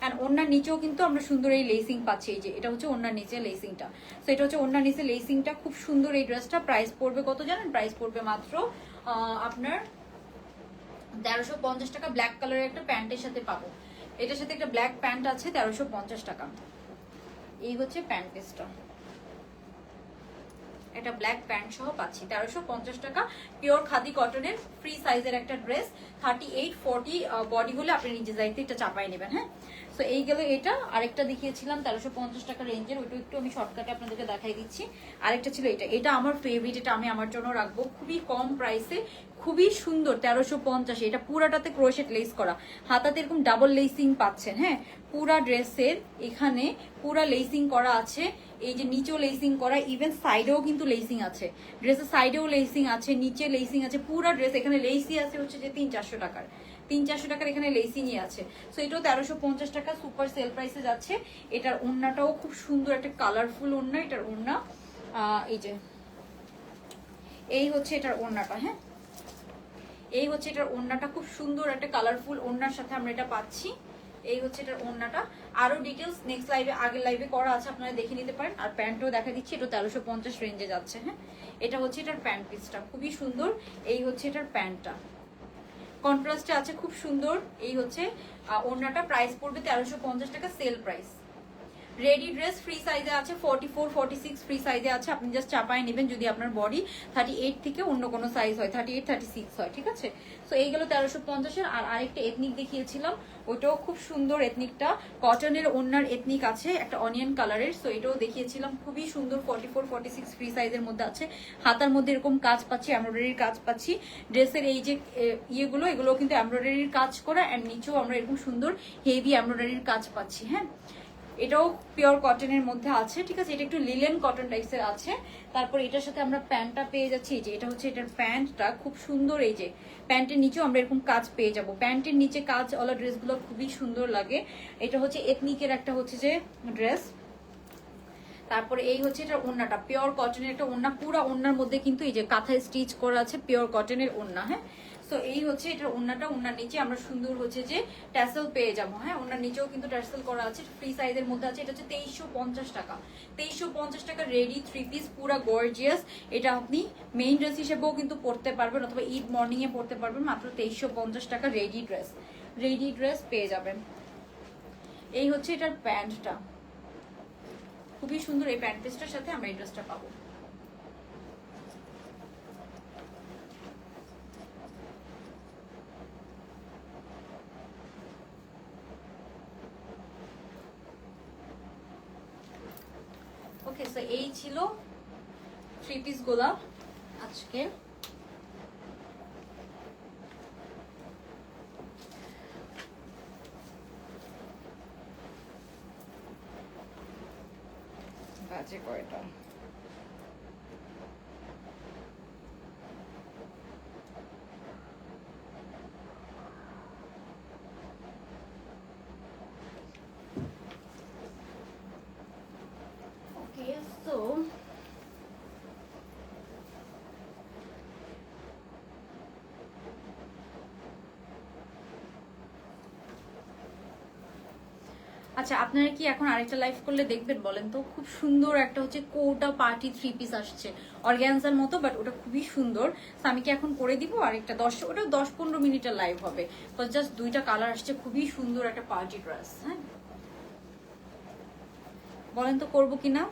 S1: এন্ড ওড়নার নিচেও কিন্তু আমরা সুন্দর এই লেসিং পাচ্ছি। এই যে এটা হচ্ছে ওড়নার নিচে লেসিংটা। তো এটা হচ্ছে ওড়নার নিচে লেসিংটা, খুব সুন্দর এই ড্রেসটা। প্রাইস পড়বে কত জানেন? প্রাইস পড়বে মাত্র আপনার 1350 টাকা। ব্ল্যাক কালারের একটা প্যান্টের সাথে পাবো। এটার সাথে একটা ব্ল্যাক প্যান্ট আছে, 1350 টাকা। এই হচ্ছে প্যান্ট পিসটা, এটা ব্ল্যাক প্যান্ট সহ পাচ্ছি 1350 টাকা। পিওর খাদি কটনের ফ্রি সাইজের একটা ড্রেস। 38 40 বডি হলে আপনি নিজের দায়িত্বে এটা চাপাই নেবেন। হ্যাঁ, সো এই গেল এটা। আরেকটা দেখিয়েছিলাম 1350 টাকা রেঞ্জের, ওইটা একটু আমি শর্টকাটে আপনাদেরকে দেখাই দিচ্ছি। আরেকটা ছিল এটা, এটা আমার ফেভারিট, এটা আমি আমার জন্য রাখবো। খুবই কম প্রাইসে, খুবই সুন্দর, 1350। এটা পুরাটাতে ক্রোশেট লেস করা, হাতাতে এরকম ডাবল লেসিং পাচ্ছেন। হ্যাঁ, পুরা ড্রেসের এখানে পুরা লেসিং করা আছে। এই যে নিচেও লেসিং করা, ইভেন সাইডেও কিন্তু লেসিং আছে। ড্রেসের সাইডেও লেসিং আছে, নিচে লেসিং আছে। পুরা ড্রেস এখানে লেসি আছে হচ্ছে যে 300-400 টাকার। 300-400 টাকার এখানে লেসিং আছে। সো এটাও 1350 টাকা সুপার সেল প্রাইসে যাচ্ছে। এটার ওড়নাটাও খুব সুন্দর একটা কালারফুল ওড়না। এটার ওড়না এই যে এই হচ্ছে এটার ওড়নাটা। হ্যাঁ, এই হচ্ছে এটার ওড়নাটা, খুব সুন্দর একটা কালারফুল ওড়নার সাথে আমরা এটা পাচ্ছি। এই হচ্ছে এটার ওড়নাটা। আরো ডিটেলস নেক্সট লাইভে, আগের লাইভে করা আছে, আপনারা দেখে নিতে পারেন। আর প্যান্টও দেখা দিচ্ছি, এটা 1350 রেঞ্জে যাচ্ছে। হ্যাঁ, এটা হচ্ছে এটার প্যান্ট পিসটা, খুবই সুন্দর। এই হচ্ছে এটার প্যান্টটা, কন্ট্রাস্টে আছে, খুব সুন্দর। এই হচ্ছে ওড়নাটা, প্রাইস পড়বে 1350 টাকা sale price. Ready dress free সাইজে আছে, 44, 46 ফ্রি সাইজে আছে। আপনি জাস্ট চাপায় নেবেন যদি আপনার বডি 38 থেকে অন্য কোনো সাইজ হয়, 38, 36 হয়, ঠিক আছে। সো এইগুলো 1350-এর। আর আরেকটা এথনিক দেখিয়েছিলাম, ওইটাও খুব সুন্দর। এথনিকটা কটনের ওড়নার এথনিক আছে, একটা অনিয়ন কালারের। সো এটাও দেখিয়েছিলাম, খুবই সুন্দর। 44, 46 ফ্রি সাইজের মধ্যে আছে। হাতার মধ্যে এরকম কাজ পাচ্ছি, এমব্রয়ডারির কাজ পাচ্ছি। ড্রেসের এই যে ইয়েগুলো, এগুলো কিন্তু এমব্রয়ডারির কাজ করা, অ্যান্ড নিচেও আমরা এরকম সুন্দর হেভি এমব্রয়ডারির কাজ পাচ্ছি। হ্যাঁ, এটাও পিওর কটনের মধ্যে আছে, ঠিক আছে। এটা একটু লিলেন কটন টাইপসের আছে। তারপর এটার সাথে আমরা প্যান্টটা পেয়ে যাচ্ছি, যে এটা হচ্ছে এটার প্যান্টটা, খুব সুন্দর। এই যে প্যান্টের নিচেও আমরা এরকম কাজ পেয়ে যাব। প্যান্টের নিচে কাজ ওলা ড্রেসগুলো খুবই সুন্দর লাগে। এটা হচ্ছে এথনিকের একটা হচ্ছে যে ড্রেস। তারপরে এই হচ্ছে এটা ওড়নাটা, পিওর কটনের একটা ওড়না। পুরো ওড়নার মধ্যে কিন্তু এই যে কাঁথায় স্টিচ করা আছে, পিওর কটনের ওড়না। হ্যাঁ, সো এই হচ্ছে এটা ওড়নাটা। ওড়নার নিচে আমরা সুন্দর হচ্ছে যে ট্যাসেল পেয়ে যাবো। হ্যাঁ, ওড়নার নিচেও কিন্তু ট্যাসেল করা আছে, ফ্রি সাইজের মধ্যে আছে। এটা হচ্ছে 2350 টাকা। 2350 টাকা রেডি 3 পিস, পুরা গর্জিয়াস। এটা আপনি মেইন ড্রেস হিসেবেও কিন্তু পরতে পারবেন, অথবা ঈদ মর্নিং এ পরতে পারবেন। মাত্র 2350 টাকা রেডি ড্রেস। রেডি ড্রেস পেয়ে যাবেন। এই হচ্ছে এটার প্যান্টটা, খুবই সুন্দর। এই প্যান্ট পিসটার সাথে আমরা এই ড্রেসটা পাবো। ওকে, সো এই ছিল 3 পিস গুলা আজকে। বাজে কয়টা? ওকে, সো আচ্ছা, আপনারা কি এখন আরেকটা লাইভ করলে দেখবেন বলেন তো? খুব সুন্দর একটা হচ্ছে কোটা পার্টি 3 পিস আসছে, অর্গানজার মতো, বাট ওটা খুবই সুন্দর। তো আমি কি এখন করে দিব আরেকটা 10, ওটা 10-15 মিনিটের লাইভ হবে। জাস্ট 2টা কালার আসছে, খুবই সুন্দর একটা পার্টি ড্রেস। হ্যাঁ, বলেন তো করবো কিনা?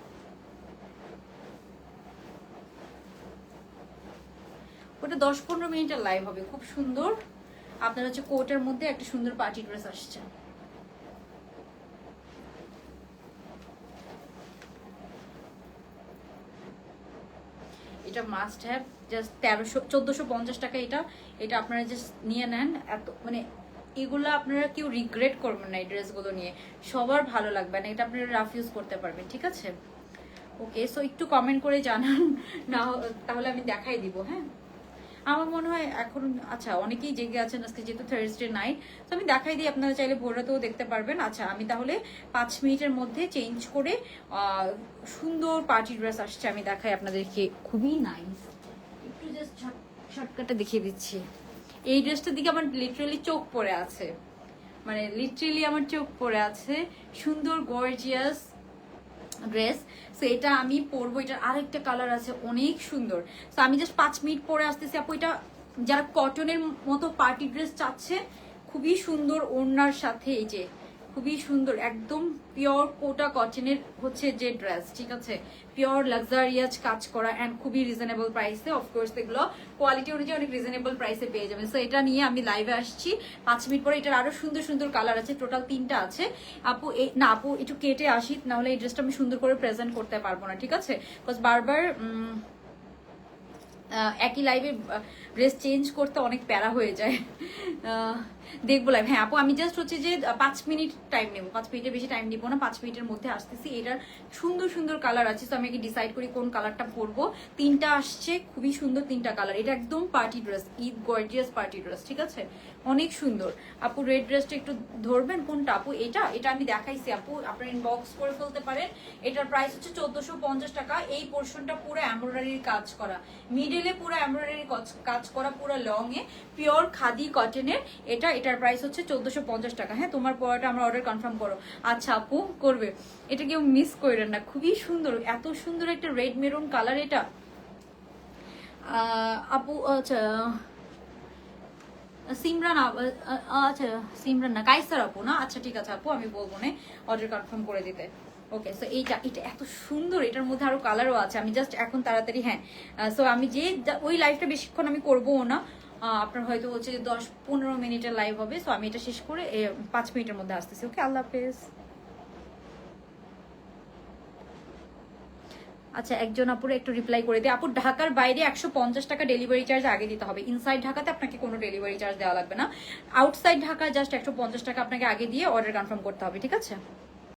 S1: ওটা 10-15 মিনিটের লাইভ হবে, খুব সুন্দর। আপনার হচ্ছে কোটের মধ্যে একটা সুন্দর পার্টি ড্রেস আসছে। এটা মাস্ট হ্যাভ, জাস্ট 1450 টাকা। এটা এটা আপনারা জাস্ট নিয়ে নেন। এত মানে এগুলো আপনারা কেউ রিগ্রেট করবেন না, এই ড্রেসগুলো নিয়ে সবার ভালো লাগবে না। এটা আপনারা রাফ ইউজ করতে পারবেন, ঠিক আছে। ওকে, সো একটু কমেন্ট করে জানান না, তাহলে আমি দেখাই দিব। হ্যাঁ, আমার মনে হয় এখন আচ্ছা অনেকেই জেগে আছেন আজকে, যেহেতু থার্সডে নাইট। তো আমি দেখাই দিই, আপনারা চাইলে ভোর রাতেও দেখতে পারবেন। আচ্ছা, আমি তাহলে 5 মিনিটের মধ্যে চেঞ্জ করে সুন্দর পার্টি ড্রেস আসছে, আমি দেখাই আপনাদেরকে। খুবই নাইস, একটু জাস্ট শর্টকাটে দেখিয়ে দিচ্ছি। এই ড্রেসটার দিকে আমার লিটারালি চোখ পড়ে আছে, মানে লিটারালি আমার চোখ পড়ে আছে। সুন্দর গর্জিয়াস ড্রেস। সো এটা আমি পরবো। এটার আরেকটা কালার আছে, অনেক সুন্দর। সো আমি জাস্ট 5 মিনিট পরে আসতেছি। আপু এটা যারা কটনের মতো পার্টি ড্রেস চাচ্ছে, খুবই সুন্দর ওড়নার সাথে, এই যে খুবই সুন্দর, একদম পিওর কোটা কটনের হচ্ছে যে ড্রেস, ঠিক আছে। পিওর লাক্সারিয়াস কাজ করা, অ্যান্ড খুবই রিজনেবল প্রাইসে। অফকোর্স এগুলো কোয়ালিটি অনুযায়ী অনেক রিজনেবল প্রাইসে পেয়ে যাবেন। সো এটা নিয়ে আমি লাইভে আসছি 5 মিনিট পরে। এটার আরো সুন্দর সুন্দর কালার আছে, টোটাল 3টা আছে। আপু না আপু একটু কেটে আসি, নাহলে এই ড্রেসটা আমি সুন্দর করে প্রেজেন্ট করতে পারবো না, ঠিক আছে। বিকজ বারবার একই লাইভে ড্রেস চেঞ্জ করতে অনেক প্যারা হয়ে যায়। দেখবো লাইভ। হ্যাঁ আপু আমি জাস্ট হচ্ছে যে 5 মিনিট টাইম নেবো, 5 মিনিটের বেশি টাইম নিবো না, 5 মিনিটের মধ্যে আসতেছি। এটার সুন্দর সুন্দর কালার আছে, তো আমি আগে ডিসাইড করি কোন কালারটা পরবো। 3টা আসছে, খুবই সুন্দর 3টা কালার। এটা একদম party dress, Eid gorgeous party dress, ঠিক আছে, অনেক সুন্দর। আপু রেড ড্রেসটা একটু ধরবেন কোনটা আপু? এটা আমি দেখাইছি আপু, আপনার ইনবক্স করে ফেলতে পারেন। এটার প্রাইস হচ্ছে 1450 টাকা। এই পোর্শনটা পুরো এমব্রয়ডারির কাজ করা, মিডলে পুরো এমব্রয়ডারির কাজ করা, পুরো লং এ পিওর খাদি কটনের। এটার প্রাইস হচ্ছে 1450 টাকা। হ্যাঁ তোমার পড়াটা আমরা অর্ডার কনফার্ম করো। আচ্ছা আপু করবে, এটা কেউ মিস করেন না, খুবই সুন্দর, এত সুন্দর একটা রেড মেরুন কালার এটা। আপু আচ্ছা সিমরান আচ্ছা সিমরান না, কাইসার আপু না? আচ্ছা ঠিক আছে আপু, আমি বলবো না অর্ডার কনফার্ম করে দিতে। ওকে সো এটা এত সুন্দর, এটার মধ্যে আরো কালারও আছে। আমি জাস্ট এখন তাড়াতাড়ি, হ্যাঁ সো আমি যে ওই লাইভটা বেশিক্ষণ আমি করবো না, আপনার হয়তো হচ্ছে 10-15 মিনিটের লাইভ হবে। সো আমি এটা শেষ করে 5 মিনিটের মধ্যে আসতেছি। ওকে আল্লাহ হাফেজ। আচ্ছা একজন আপুর একটু রিপ্লাই করে দিই। আপু ঢাকার বাইরে 150 টাকা ডেলিভারি চার্জ আগে দিতে হবে। ইনসাইড ঢাকাতে আপনাকে কোনো ডেলিভারি চার্জ দেওয়া লাগবে না। আউটসাইড ঢাকা জাস্ট 150 টাকা আপনাকে আগে দিয়ে অর্ডার কনফার্ম করতে হবে, ঠিক আছে?